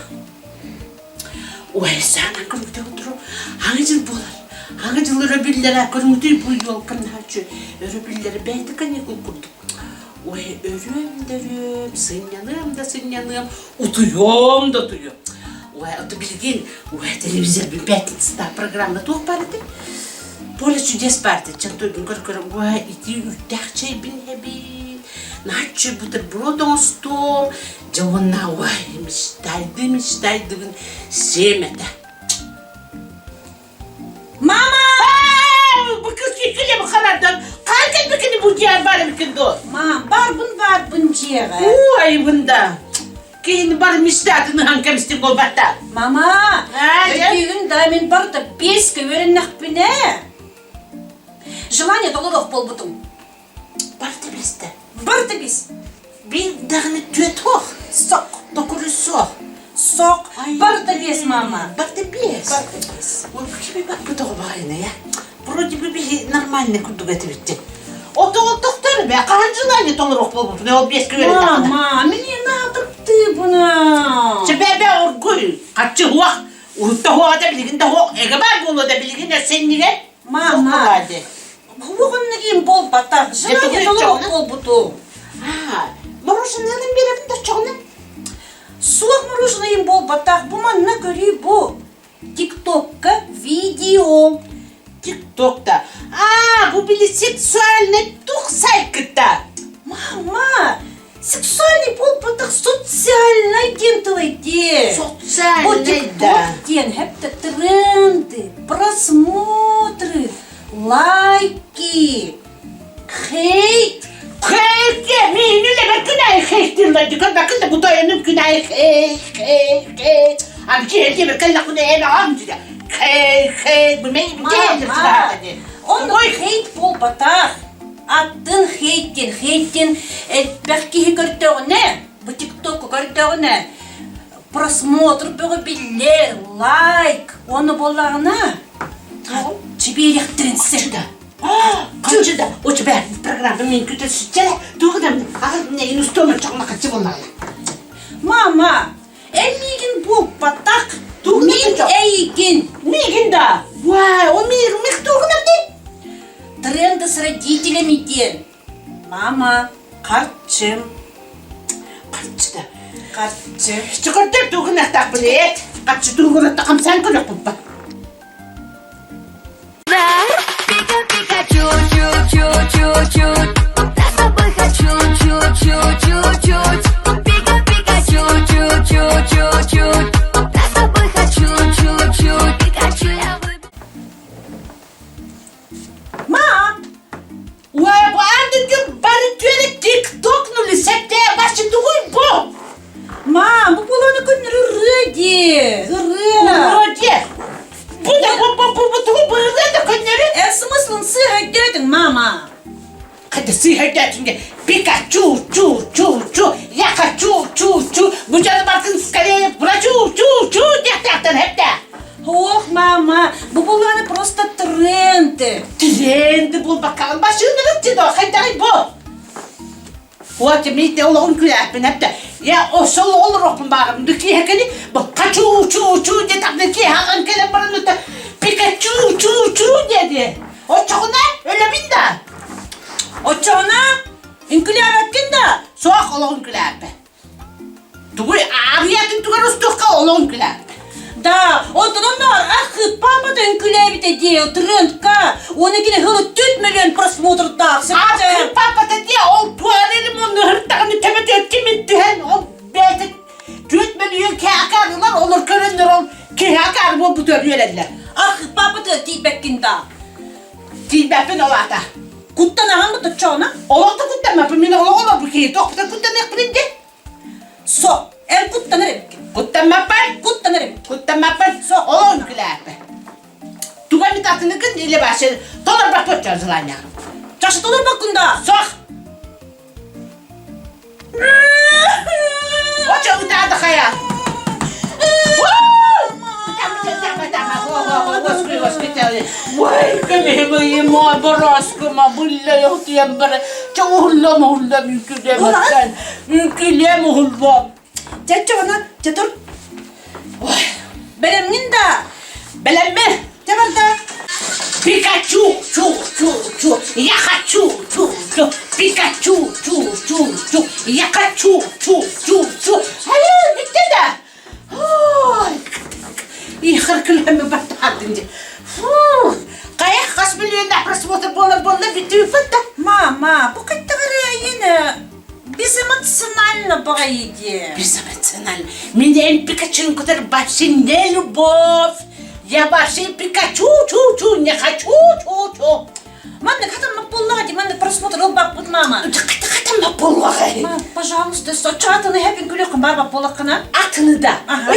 Ой, sana körükte oturup hangi yıl bolar? Hangi yıl örübillere körümdüğü bu yol kanhaçı örübilleri beydi kanikul kurduk. Oy, örüm, sınyanım, utuyum da utuyum. Oy, otu bilgin, oy, televizyon bir pятница programda tuğ parti. Поле чудес парти, çantı gün körüm, oy, iti üttak çay bin hebi. Наче бутербродом стол, джавана, ой, мечтайды, семята. Мама! Bu kız yıkıya mı kanardan? Kalkın bükünü bu diğer bari bükündü. Мам, бар ciğer. Ay bunda. Keyin bari müştahını hankamısın kolbatta. Mama, ötüğün damin бар da beske öğrennek bine. Желание долоров полбутум. Бар da bizde. Бар da biz. Bir dağını tüet hoş. Sok. Dokuru sok. Sok. Бар da biz mama. Бар da biz. Ой, kimi bak bu da bağına ya. Вроде бы bir нормальный kudu getirdi. O doktor be, kancılar dolorов полбутум. Ne o beske öğrendik. Mama, мне надо ты buna. Sebebe orgul. Kaçı huak. Urutta huak da bilgin de huak. Egeber bunu da bilgin de sen niye? Mama. Huğun neyim bol batar. Желание долоров полбутум. Мороженое берем de çoğunu. Суық мороженое бол батақ. Bu manna görüyor bu. TikTok'ka video. TikTok'ta. Bu bile seksualne tuh saykıta. Мама, сексуальный бол батақ социальный дентовый. Социальный, Bu TikTok'ten hep de тренды, просмотры, лайки, хейт. Heyke, minüle bakın ay heytirler. Bakın da bu dayanıp gün ay hey. Abi ki heyke bir kalla kune eve amcıda. Hey, bu meyim gelir sıradı. Onu heyt bol batar. Attın heytten. Belki görüntüğüne, bu TikTok'u görüntüğüne. Просмотр böyle like, onu bolağına. Çibirek trensi. Kaçıda, o çiber programı min kütü sütçele. Doğrudan, ne inustoma çakma kaçı bunlar. Mama, migin bol patak. Mig эйгин. Мигин да. Вай, он миг тугнады. Тренды с родителями ден. Мама, карчым. Карчыда. Карчы. Чукурдап тугнак так билет. Карчы тугнак такам сан көрөк буппа. Пика-пика, чуть-чуть. Я с тобой хочу, чуть-чуть. Пика-пика, чуть-чуть. Я с тобой хочу, чуть-чуть. Пикачу, я выйду. Ма, Вай, bu ardın bari tüyerek TikTok nuli sette başı tuğuy bu. ма, bu bulanı günleri rıdi. Вроде. Bu da bu tuğuy bu da könleri. Смыслом сыра дедин, мама. Hadi sihirde şimdi. Pikachu, çu. Yaka çu. Bu canı bakın скорее bura çu. Yaktan hep de. Ох, мама, bu bulanı просто тренды. Trendi bul bakalım. Başını rıktı da. Haydi bu. Вот мне те улон кляпин hep de. Ya o sol olur okun bağım. Dükü hekeni. Bak çu diye tak dükü hakan kelem bana da. Pikachu çu dedi. O çoğuna öyle bin de. O çoğuna inkılap da. Soğuk olon kляпи. Тугой ağrıyatın tugar ustukka olon kляпи. Да, oturanlar papa da inkılap de diyor trendka. Onukine hılı 4 milyon просмотр da. Akı papa da diye o tuvarelim onu hırtağını temet ötkimin tühen. O belki 4 milyon ki akarlar olur köründür ol. Ki akar bu dönüyorlar. Papa da tibekkin da. Tilbepin olata. Kuttan ağamı da çoğuna. Olata kuttan mı? Mine ola bu ki. Dokta kuttan ekbrinde. So, el kuttan erebekkin. Kuttan mapan. Kuttan erebekkin. Kuttan mapan. So, olon kляпи. Tuga mi tatını kın ile başı. Dolar bak öteceğiz lan ya. Çaşı dolar bakın da. Sok. O çok utandı kaya. Вай, камеме ма бараскама булла яхтиям bara. Çağırlama mümkülemezsen. Mümkülem hullam. Çaçona, çatur. Belemnin da. Belenme. Çavar da. Pikachu, çu. Yaka çu. Pikachu, çu. Yaka çu. Hayır, bitti de. İyi hırkılama batardınca. Kaya kaç milyon da просмотр bolla bitti fıtta. Мама, bu kadar yine безэмоционально пойди. Безэмоционально. Меня Пикачу kadar başı ne любовь. Я başı Пикачу, чу. Не хочу, чу. Мама, хатам мапуллади, мама просмотр бак бут мама. Хатам мапуллади. Мама, пожалуйста, сочатını hep gülüyorum baba polakına. Atını da. Мама.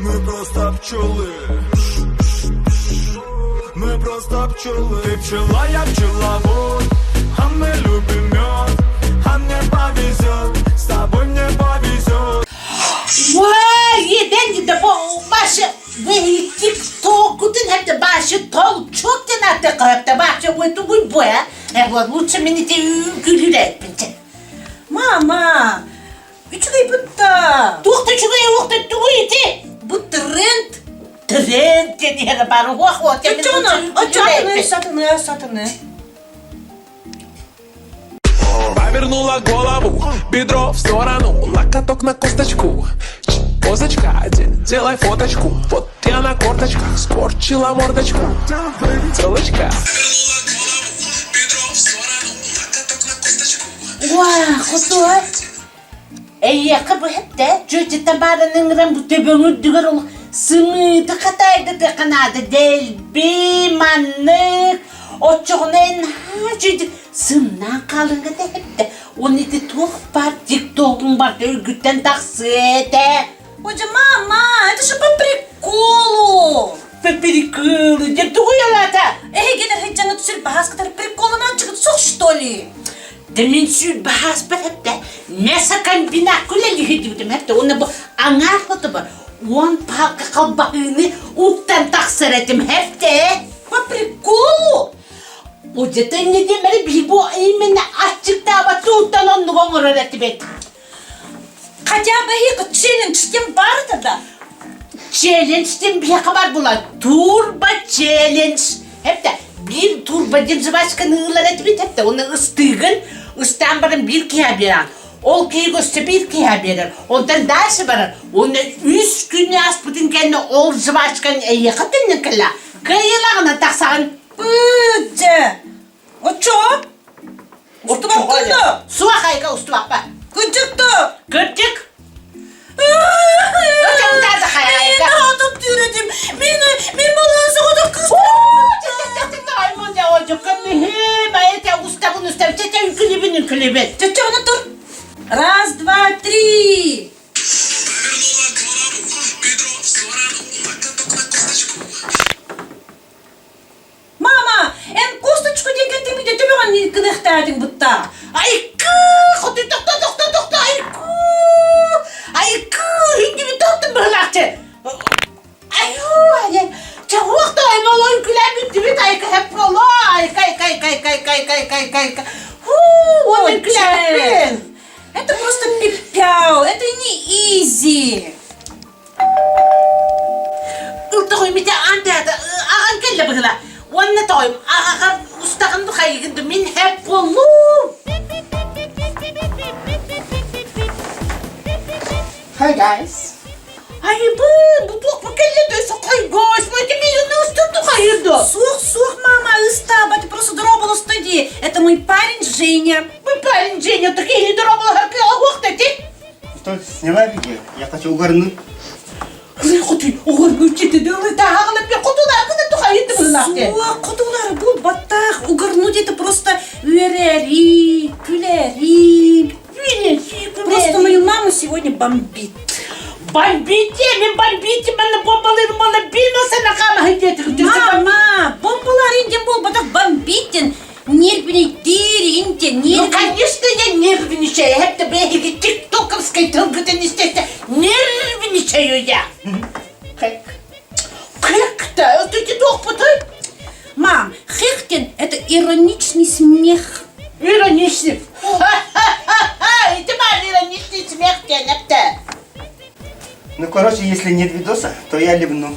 Мы просто пчелы. Мы просто пчелы. Ты пчела, я пчеловод. А мы любим мед. А мне повезет. С тобой мне повезет. Vay, yeden de bu başı ve TikTok'un hep de başı tol çok da hep de başı bu ya. Bu lütfen de gülür etmeyecek. Mama, üçüge butta. Tuhta tuhti. Bu trend. Trend dedi her bana vah. Çaçona, satını. Повернула голову, бедро в сторону, локоток на косточку. Позочка, делай фоточку. Вот я на корточках скорчила мордочку. Целочка. Vay, kutu. Yakı bu hep de çocuk tabarının bu tebengü düğür ol. Sımıtı kataydı da kanadı del bimanlık. O çoğunun çocuk sımdan kalınca da hep de. Onu da tuğ var, TikTok'un var, örgütten taksiyete. Hoca mama, это же по приколу. По приколу, где туğuyalata. Gider hiç canı tüsür bahas kadar приколuna çıkıp sok что ли? Demin sür bahas bir hep de. Ne sakan binakule lihidiyordum hep de. Onu bu anarladı var. Он kalbağını uttan taksir ettim hep de. По приколу? 어쨌든 이게 말이 비보 именно ачыктаба туттан онну коңор эретибет. Хотя бы екі челлендж бар да. Челленджден бияқы бар бұлар. Турбо челлендж. Хепте bir turba cimcıbaşkanı ığılar etibet hepte onu ıstığın ıstan barın bir kiya biran. Ol kiyi göste bir kiya biran. Ondan dersi barın. Onu 3 gün aspıdın kendine ol cıbaşkanı yıkıdın kılla. Kıyılağına taksağın. Bıcı. O çok. Уступак кылды. Суа хайга уступак ба. Кыжыкты. Кыжык. Мені атып түйредім. Мен баласы қода кыз. Раз, два, три. Мама, косточку деген темеде төбеған кынықтадың бұтта. Айкы, хоты тоқта, айкы, хиндimi тоқтым бұғылақты. Айу, чағуақта аймалойын күләмін бит айкы хеп проло, айкай. Оның күләмін. Это просто пипяу, это не изи. Ылтығой мете андады, аған келі бұғыла. Оны тойым, ағаға ұстағынды қайығынды мен хеп болу. Hi guys. Айбын, bu келеді соқай гош, мойте мені ұстырды қайырды. Сух, мама, ты просто дробал студии. Это мой парень Женя. Мой парень Женя, так я не дробал, как я охотати. Что, сняла видео? Я хочу угорнуть. Құты, оғырғы өтеді дөңі тағылып, мен құтылар күні тұқайынды бұлақты. Құтылар бұл баттақ, угорнуть это просто верери, күлери. Просто мою маму сегодня бомбит. Бомбите, мен бомбаларым бала білмесен ақамы хидетік. Мама, бомбаларың бол баттақ бомбитін. Нервничай, Ну, конечно, я нервничаю. Это бегали тиктоковской толготен, естественно. Нервничаю я. Как-то? Это титок потом? Мам, хехтин – это ироничный смех. Ироничный? Ха-ха-ха-ха! Это мой ироничный смех, это. Ну, короче, если нет видоса, то я ливну.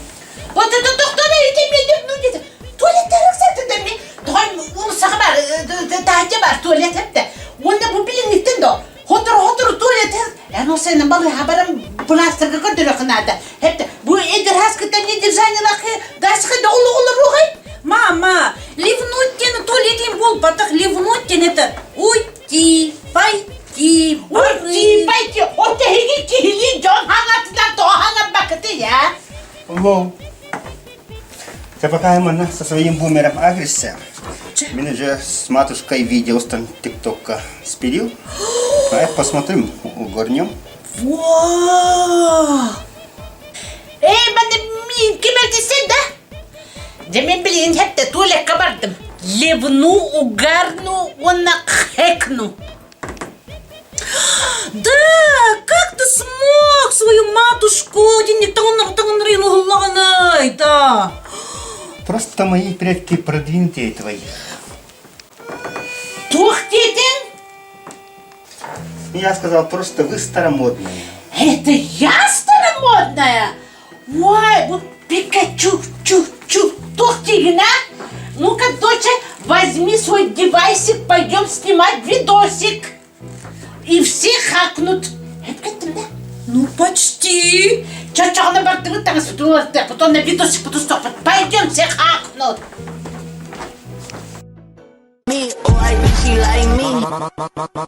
Вот это доктор, это меня ливну. Туалеттер кстати, да мне. Той саға бар, тәте бар туалет әпті. Онда бұл білініктен до. Хотыр туалет әпті. Ән осайынан балы хабарым пластырға көндірі қынады. Әпті, бұл әдір хаскыттан недер жанылақы дашқы да олы руғай. Мама, ливнуттен туалетен бол, батақ ливнуттен это уйти, пойти, пойти. Отты хеге кихили жон хаңатыдан тоғаңа бақыты, я? Лоу. Ты пока именно со своим бумером агрессия. Меня же с матушкой видео с тиктока спилил. Давай посмотрим, угорнем. Вау! Бәні кемелдесен да? Демен білейін хәпті туалекқа бардым. Левну, угарну, оны хэкну. Да, как ты смог свою матушку да. Просто мои предки продвинутее твоих. Тухтетен? Я сказал, просто вы старомодные. Это я старомодная? Ой, вот Пикачу, тухтигна. Ну-ка, доча, возьми свой девайсик, пойдем снимать видосик. И все хакнут. Ну, почти. Чё-чё, на борту там спутулась, потом на видосик потустопать. Пойдем, все хакнут. Me, oh, I think she like me.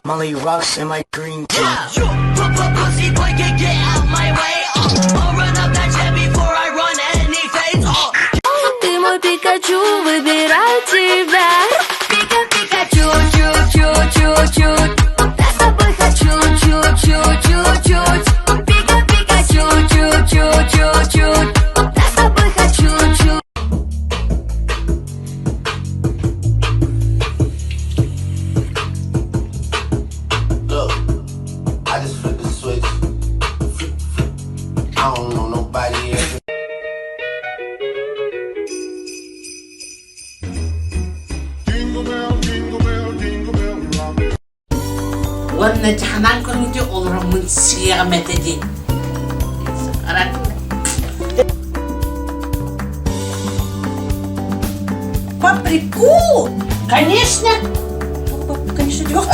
Molly rocks in my green tea. Pussy boy, get out my way. I'll run up that jet before I run any face. Ты мой Пикачу, выбирай тебя. Пикачу, чуть-чуть. Я с тобой хочу, чуть-чуть. Пикачу, чуть-чуть. Я с тобой хочу, чуть. Look, I just flipped the switch. I don't know nobody else. Wannan jahanan kurunti olurum siyamet edin. Aradın mı? Паприку! Конечно! Конечно, yok.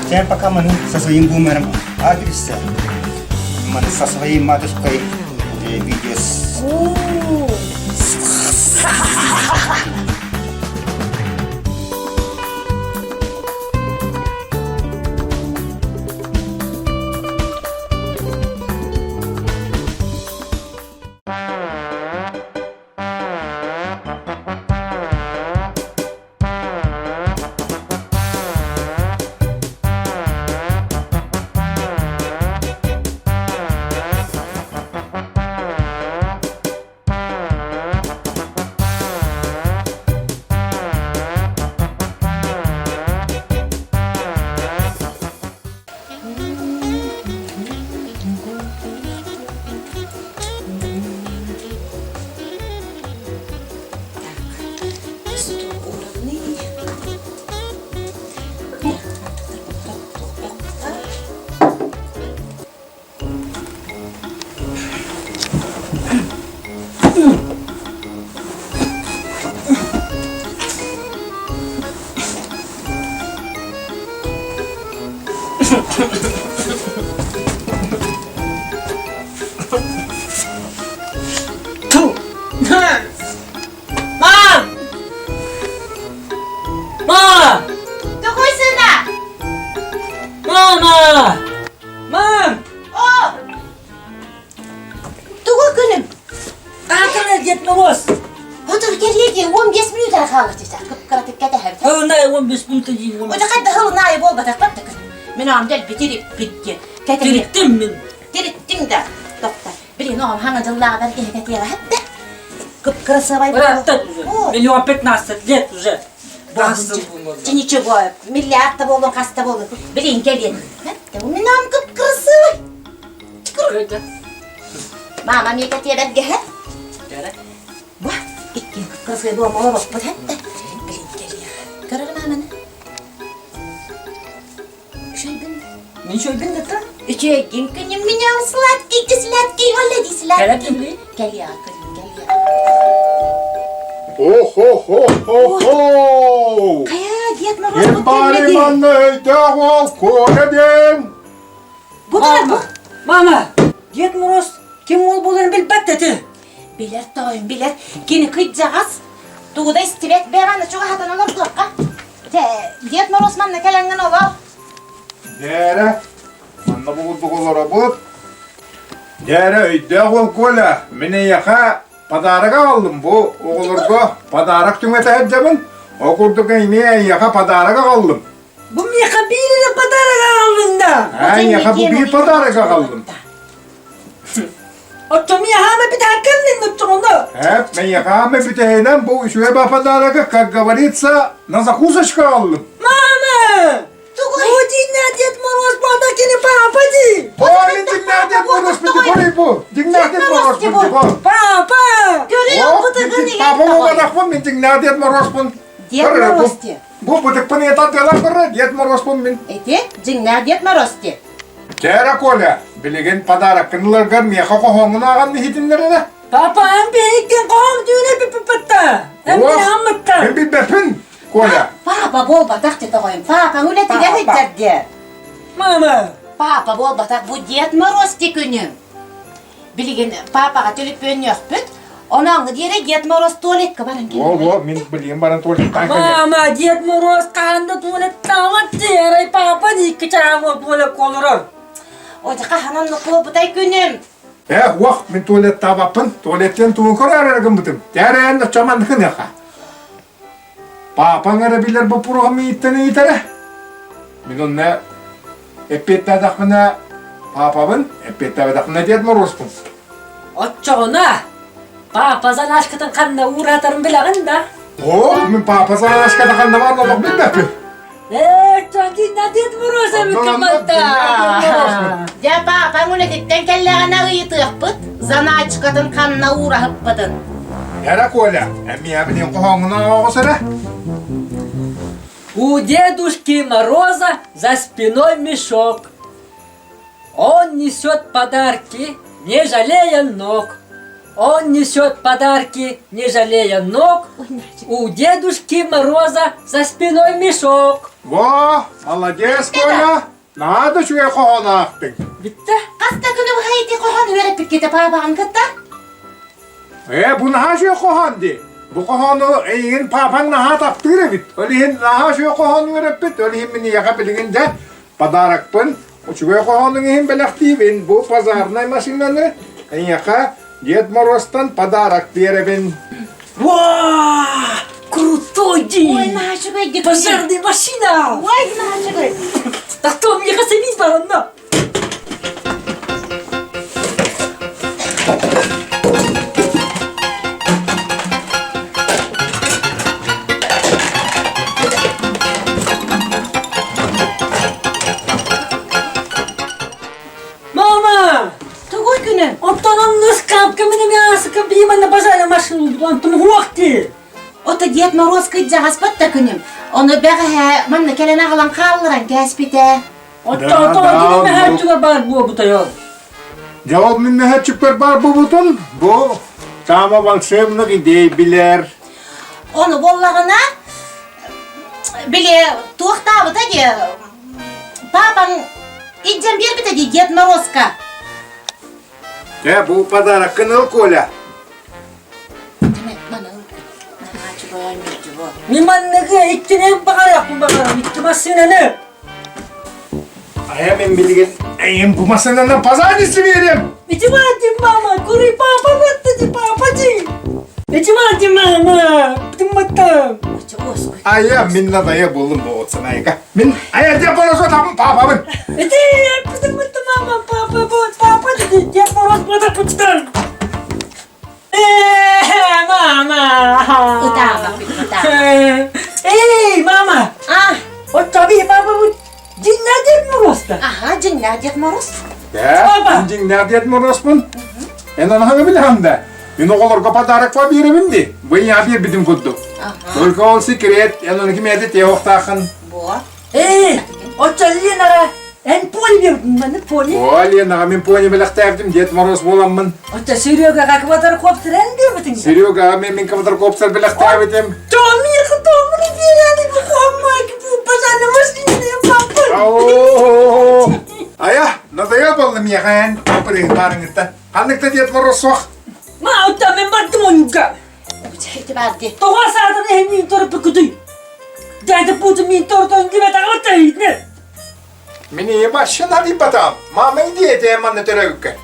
Я пока мы со своим бумером агресса, мы со своей матушкой видео с... Мам! Мам! Какой сына? Мама! Мам! О! Tuğul günüm. Kalkana gitme boz. Otur geriye gel. 15 minut daha kalır işte. Kıpkıratıp gidelim. Hıvnay 15 minut diyeyim. O da kadar hıvnayı bol batak batak. Ben amdel bitirip bitti. Dirittim mi? Dirittim de. Doktor. Bilin oğlum hanıcılığa ver gel hatta. Kıpkırası vay Bırak da güzel. Milyon pek nasıl? Get güzel. Bastım bunu. Nичего, milyarda bolun, hasta bolun. Bilin gelin. Hatta bu minam kıpkırası vay. Köyde. Mama miyekatiye ver gel. Gerek. Vah, ikkin kıpkırası bu ama bak bu hatta. Bilin geliyor. Görürüm hemen. Şöyle Ne şöyle de ta? Üçüncü günüm minam sladkий, валяди сладкий. Gelelim mi? Geliyor, geliyor. Хо-хо-хо-хо-хо! Kaya, Diyet Moroz bu Ебали gelmedi. манный дьявол, Колядин! Bu da bu. Mama! Diyet Moroz kim ol bulun bilbet dedi. Bilir toyun bilir. Gini kıyacağız. Tuğda istibet beranı çoğu hatan olur korka. Diyet Moroz manna kelengin olur. Дәрі, манда бұғылды қолара бұд. Дәрі, өйді ол Коля, мені яқа подарыға алдым. Бұл оғылырға подарық түңеті әджабын. Оқырдық әйне яқа подарыға алдым. Bu miyaka birine pazara aldın da. Яқа бұл bir подарыға алдым. Otom ya hame bir daha kendin tutun onu. Hep, мен яқа аме бітейден бұл үшуе ба подарыға, как говорится, на закусочка алдым. Mama! Bu dinle Diyet Moroz bardakini papa di. О, мен дигнах Дед Мороз піді, көрей бұл. Дигнах Дед Мороз піді, бұл. Papa! Görüyor musun bu da gını Папа болғадақ бұл, мен дигнах Дед Мороз бұл. Diyet Moroz diye. Бұл бұтық пын етат делам көрі, Дед Мороз бұл мен. Ете, cingler Diyet Moroz diye. Кәрі Коля, білеген подарок кыныларғар меха қоғыңын аған нехетіндеріне. Papa hem birikten kovum düğüne bir pıpıtta. Hem bir hamıtta. Мен білбепін, Коля. Papa bol batak dedi koyun. Papa öyle tige hüccer diye. Mama! Papa bol batak bu Diyet Moroz diye günüm. Bilgin papaga telefon yok büt. Onun diye Diyet Moroz tuvaletke barın О, мен білген барын туалеттан келген. Mama Diyet Moroz kandı tuvalet tavat diye. Papa di kıçağımı tuvalet kolurur. O da kahanın nuku butay günüm. Уақыт мен туалет табаппын, туалеттен туын көр әріргім бұтым. Дәрі чамандықын яқа. Папаң әрі білер бұл пұрғым еттіні етері. Мен онына әппетті адақмына папабын, әппетті адақмына Дед Морозбын. Otçoğuna. Papa sana aşkıdan kanına uğratarım bilağın da. О, мен папа саған ашқада қанда барын олық білмеппін. Çocuğun ne dedi Moroza mükemmelde? Ya papan onu ditten kelleğine ıyıtık bıt. Zana çıkadın kanına uğrahıp bıdın. Yara Коля, emmi abinin kohonuna oğusana. У дедушки Мороза за спиной мешок. Он несет подарки, не жалея ног. Он несет подарки, не жалея ног. У Дедушки Мороза за спиной мешок. Во, молодец, Коля. Надо şuraya kohona attın. Bitti. Kasta günü bu hayti kohonu verip bir kitap papan kıtta. Bu naha şuraya kohandı. Bu kohonu eyin papan naha taptırı bit. Öyleyhin naha şuraya kohonu verip bit. Öyleyhin beni yakabilin de padarak pın. Şuraya kohonun eyin belaktivin. Bu pazarına masinanı. En yaka Дед Мороз'tan padarak veribin. Вау! Крутой день! Ой, наша гой, Пожарная машина! Ой, наша гой. Да кто мне косовить баранна? Мама! Тугой günü. Оттонун скапка менен ясыкы бийман на базаре машину антын хуакти. Ota Diyet Moroz kıcca haspatta günüm. Onu beğe manna kelene kalan kaldıran kespite. Otta me her türlü bar bu tayo. Cevap minne her çıkper bar bu butun. Bu sama bak sevmek ideyi bilir. Onu bollağına bile tuğta bu da ki papan idcem bir bite ki Diyet Moroz'ka. Bu padarak kınıl Коля. Миман неге иттине багарак bu багарам ittim asinene. Aya ben bilgin. Eyin bu masanın pazarcısı verim. Итимати мама, кури папа ваттати папаji. Итимати mama, тиммата. Aya minna daya buldum bu otsana yaka. Min aya Diyet Moroz'a tapın papamın. Ити, тиммата mama, papa dedi. Diyet Moroz bana putan. Mama. Utama, utama. Ey mama. Ah. O tabii baba bu Diyet Moroz'ta. Aha, cinler Diyet Moroz. Ya, cing ne Diyet Moroz bun? En anahını bilham da. Min oğulurga padarak var birimin di. Bu ya bir bidim kuddu. Только ol sekret, en onu kim edet ya oktağın. Bu. Ey, o çalıyana en poli verdin bana poli. Oğul naga min poni belaktardım Diyet Moroz bolamın. O da Seryoga kakvatar koptiren diyor musun? Seryoga min kadar kopsar belaktardım. Tommy yakıtomunu bir bu komma ki bu pazarına maskini yapar. Oo. Ayah, nasıl yapalım ya kan? Kapırın barın itten. Kanlıkta Diyet Moroz sok. Ma o da men baktım onunla. Uçaktı vardı. Toğa sağdan emin toru pekuduy. Dede putu min torton gibi dağıtaydı ne? Mini başına bir batam. Mamın diyete hemen ne terökke.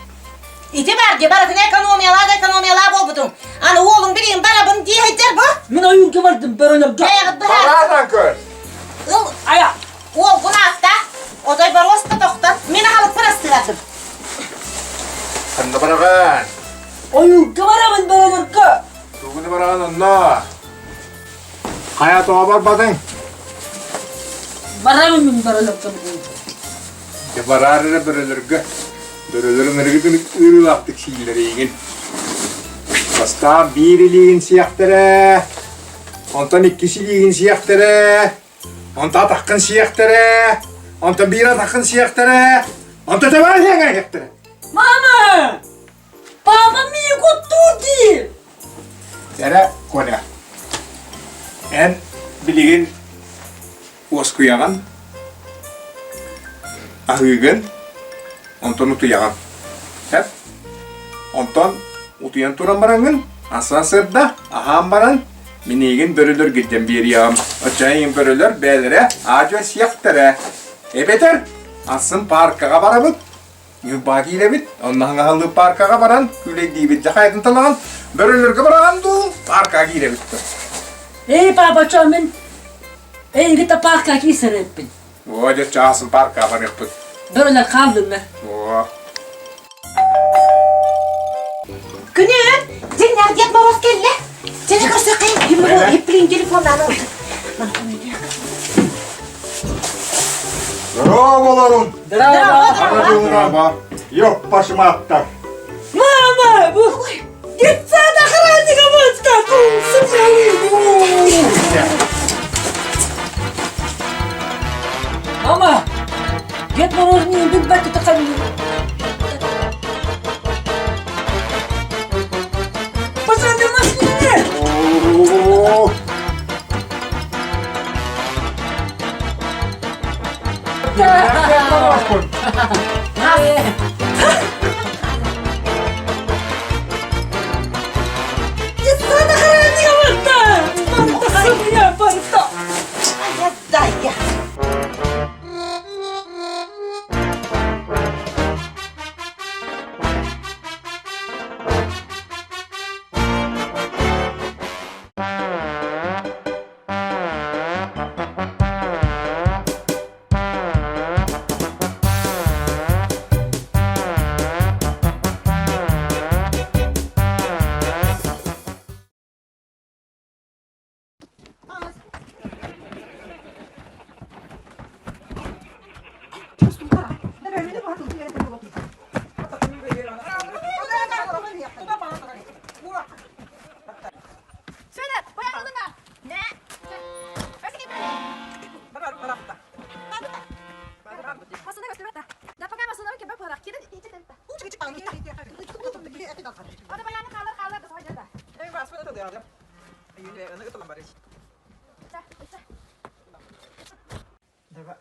İti verdi, baratın ekonomiyalar bol budun. Ana oğlum bileyim barabın diye eder bu. Min oyun ki vardım böyle. Paradan kör. Aya. Oğul bunu hafta. O da barosta doktor. Mina halık parası verdim. Handa baragan. Oyun ki varabın böyle ka. Tugunu baragan onna. Hayat oğabar badın. Varabın min böyle ka. Ya bararına börülürgü. Börülürün ırgıdın ırılaktık şeyleri yiyin. Basta bir iliğin siyahtere. Ondan ikkisiliğin siyahtere. Ondan takın siyahtere. Ondan bira takın siyahtere. Ondan da var ya siyahtere. Mama! Papa mi kutturdu. Yara Konya. En bilgin oskuyagan. Ahıgın. Ondan utuyagan. Hep. Ondan utuyan turan barangın. Aslan sırda aham baran. Minigin börülür gideceğim bir yağım. Öçayın börülür belire. Ağaca siyahtere. Beter. Asın parkaga barabıt. Yubakiyle bit. Ondan halı parkaga baran. Külek diye bit. Cahayetin talan. Börülür baran du. Parkaga gire bit. Ey papa çoğumun. Ey gita parka ki serepin. Oca çağsın parkaga var yapıt. Böyle kaldın mı? Günü. Cinler Diyet Moroz geldi. Seni göstereyim. Yumruğu ipliğin telefonlarını. Здорово, Здорово. Yok başıma atlar. Мама, детсада охранника Мама, get мороженое, иди в бать, это Пацаны, у нас нет! Детсада охранника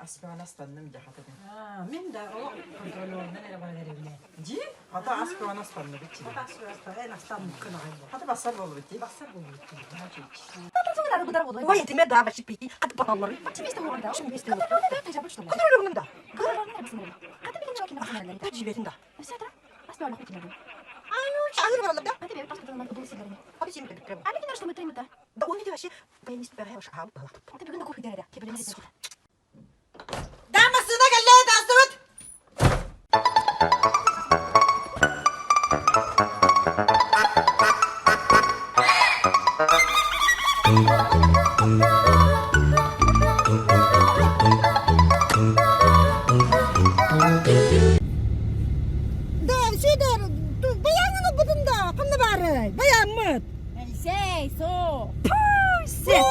Asbana aslanım da hatadan. Мен да о контролёрнан эле бара беребиле. Жи? Hata asbana aslanım bitti. En aslan mümkün ayın. Hata basar olur bitti. Basar bu bitti. Vay etime daha başı bitti. Hadi bakalım. Ти бесте орда, шум бесте орда. Ты жабыш что? Kontrolörüm da. Ката билен чакин асманлар. Tecrübetin de. Сатра, асбана кутилер. Anu çağır var da. Hadi bir başka zaman odun sigarini. Abi şimdi bitti. Abi kimler что мы тримата? Da onu diyor şey. Ben istiyorum her şey al. Ты бүгүн да курку дере. Кебелен сиз. Damasına gel lan dansıvat. Bayanını budun da. Kamda bari. Bayan mı? Sei, so. Puh, sene.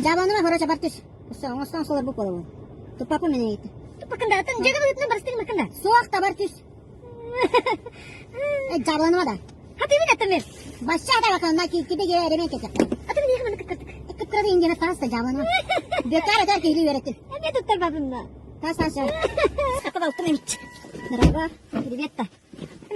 Jabanıma para çapartış. Ondan sonra bu kolu. Tupakı mı neydi? Tupakın da atın. Jaga bitne barıştın mı kanda? Soğuk da bartış. Jabanıma da. Hadi bir atın ver. Başka da bakalım da ki de geri erime keçer. Atın bir hemen kıkırtık. Kıkırtık ingene fazla jabanıma. Bekar eder ki ili veretir. Ne tuttar babımla? Tas. Kapı da utun emit. Merhaba. Привет-то.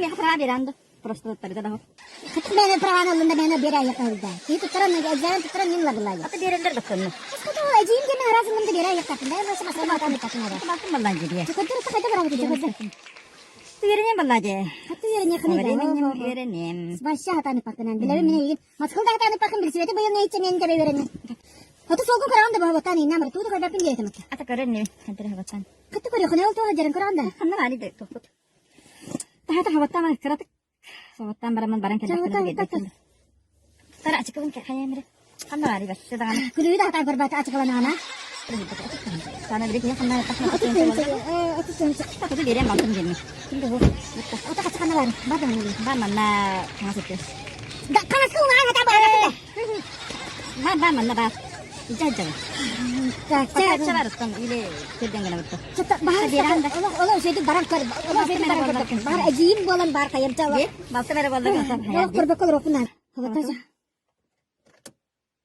Я права беранду. Просто вот тогда да. Мен права алында мен бере якалда. И туттаран экзамен туттаран нин лагылай. Аты берендер бакканны. Эското ажим ген аразымында бере якатын. Да баса баса батан бакатын ара. Бакын баллан жиде. Чукуттар кайда барады жиде. Түйеренем балладе. Түйерене кыны. Түйеренем. Баша атаны пакынан. Билеби мене еген. Маскылда атаны пакын билсебети быйыл не иче мен дебе берене. Otu soğuk karan da bahvatan inna mer tuğdu kadar pinge etmek. Ata karan ne? Hadır havatan. Katı koruyor ne oldu hajaran karan da. Kanna vali de toput. Tahta havatan mah karat. Havatan barang kan. Tara açıkın ki hayal mere. Kanna vali bas. Sedang. Kulüyü de hata berbata açıklan ana. Sana bir de kanna takma otu sense. Tapi dia makan gini. Tunggu. Otu açıklan var. Badan ini. Mana ngasih. Gak kelas kau nggak tahu apa. Mana mana bah. Jajan. Kaca baru kan ini sedang kena betul. Cepat bahar biaran dah. Allah itu barang kar. Allah itu barang kar. Bahar ajib bolan bahar kayam cawa. Bahasa mereka bolan kan. Allah berbekal rokunan. Apa saja.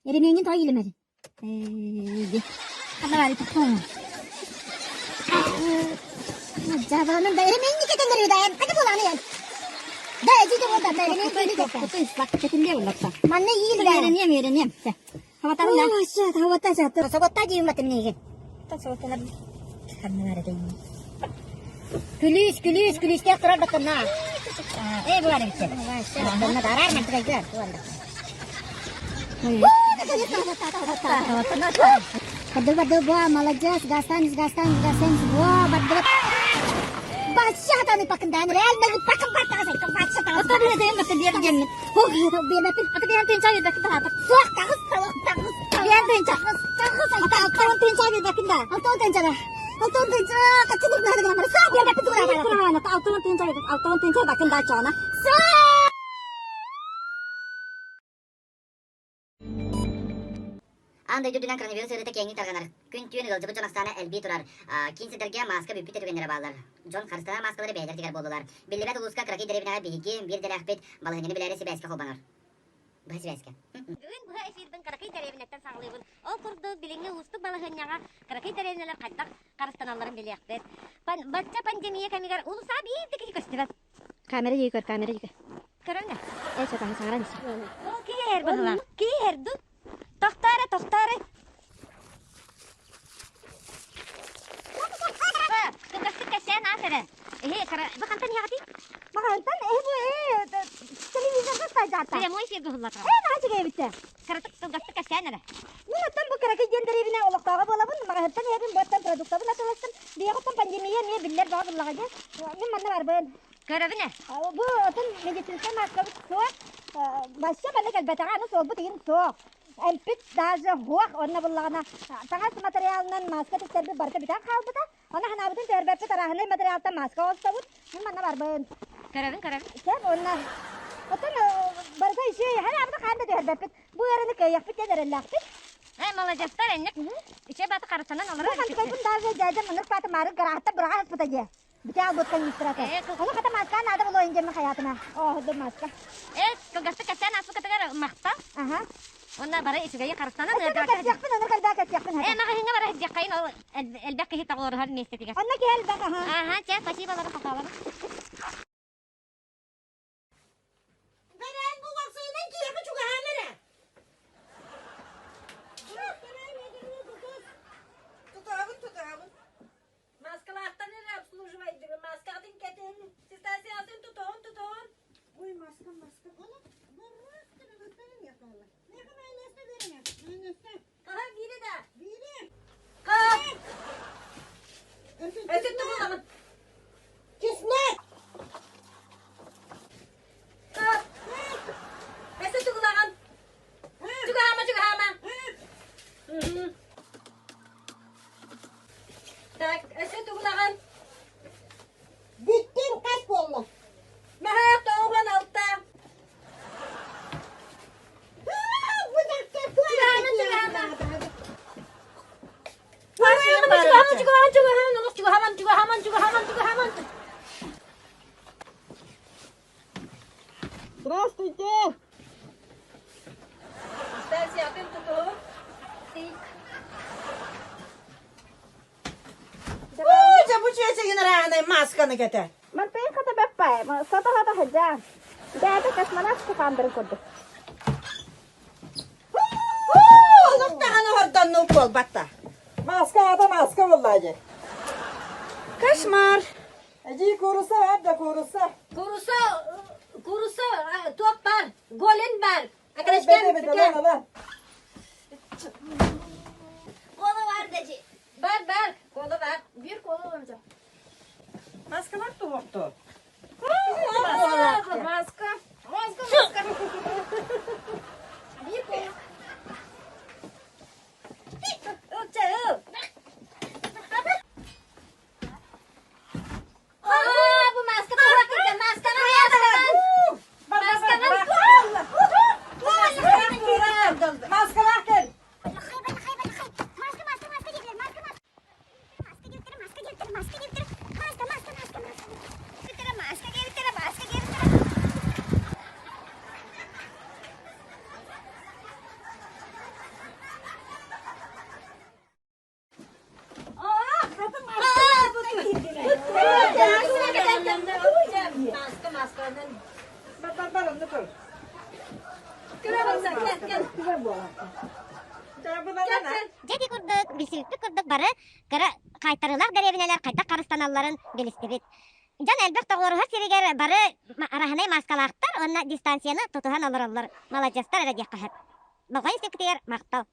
Jadi ingin tahu ilmu aja. Apa lagi tu? Jawaban dah. Ini ingin kita ngeri dah. Kata bolan ni. Dah aja tu bolan dah. Ini kita. Itu ispak kita ni bolan. Mana ini ni. Hawa tahu dah. Oh, syat, hawa tahu syat. Sebab tadi macam ni kan. Tak sebab tak lagi. Karena ada ini. Kulis dia kerap datang na. Bukan itu. Benda darah macam kerja. Tuan. Berdua buah malah gasan buah berdua. Baca tadi pakai dan real bagi pakai saya kebaca tahu. Atau dia yang kata dia begini. Oh, biar tapi aku dia yang cari dah kita dapat. Wah, tahu. Dia yang cari. Tahu cari dah kita. Tahu cari. Kecil dah dengan mereka. Biar dapat dua. Kurang. Tahu cari dah kita cana. Anda judidan koronavirüs öğrete kengi targanar. Gün tüyünü gılcıbı çonakstana elbi turar. Kinsiderge maska büpü terügenlere bağlar. John karıstana maskaları beyler tigar boldular. Billibet uluska kıraki derevinaga bihigi bir delakbet balahınını bileresi beske hobanar. Bahsi beske. Bugün bu efirden kıraki derevinekten sağlayıbın. O kurdu bilinge ustuk balahınyaga kıraki derevineler kaçtak karıstanaların biliyakbet. Batça pandemiye kamigar ulusa bir dikişi kaçtılar. Kamera yıkar. Kırın ne? Eso kahı sangaran isi. Kiyer bana. Kiyer du. Tohtare. Tugasnya kasihan akhirnya. Bahkan tanya hati. Bahkan bu televizyon kan saja. Ya mau isi gula terus. Nanti kayak gitu. Karena tugasnya kasihan ada. Ini kan bu kira kajian dari bina Allah taala bola pun maka hatan ya buatan produk tapi nanti langsung dia kan pandeminya nih bilir bawa belah aja. Ini mana barben. Karena bina. Bu kan medicine sama kau Başka bana kalbetanı soğuk değil soğuk. Empit daha hoğuk ona bullağına. Tangas materyalından maske tekrar barka biten kaldı da. Ona hanabıtın terbepte tarahını materyaldan maske olsa bu. Ne mana var ben? Karabın. Sen onlar. Otan barka işi hanabıtın kandı terbepte. Bu yarını kayak bit eder lakti. Malajastar ennek. İçe batı karısanan olur. Bu kan kaybın daha jajan menurut patı marı gerahta berahas pataja. Bicak buat kan istirahat. Kalau kata maska ada belum injil hayatnya. Oh, itu maska. Tugas kasihan aku kata makta. Aha. Ona bara isi gaya karstana da da. Yakpın onu kalda yakpın. Maka hinga bara jakkain elbek ki taqor har neste tiga. Ona ki elbek aha. Aha, çe pasi balara hatalar. Beren bu vaksinin ki yakı çok hamile. Tutağın. Maskalardan ne обслуживает? Маскадин кетен. Систасиясын tutun. Ой, маска. Aha biri de. Kalk. Esin tutun. Kisnek. Kalk. Esin tutun. Juga hama. Tak, esin tutun. Bittin kaç bolla. Mahak doğulan altta. Juga haman. Здравствуйте. Стасия, ты тут? Забучується генеральна маска на кете. Мен приїхати бепе, сата хаджа. Дядя космонавтку кандри коду. Нуктағаны ордан нукол батта. Маска vallahi. Kaşmar. Eci kurusa hep de kurusa. Kurusa top var. Golün var. Arkadaşlar. то. Маска. Bu maska turak edin. Maska bakın. Jadi kurduk, bisilipti kurduk bары, кыра кайтарылар деревинелер, кайта карыстаналларын билистибит. Жан элбек тоғырыға сиригер бары араханай маскалақтар, онна дистанцияны тутухан олар. Молодежстар эре дияққа хэп. Бағайын секретер мақтау.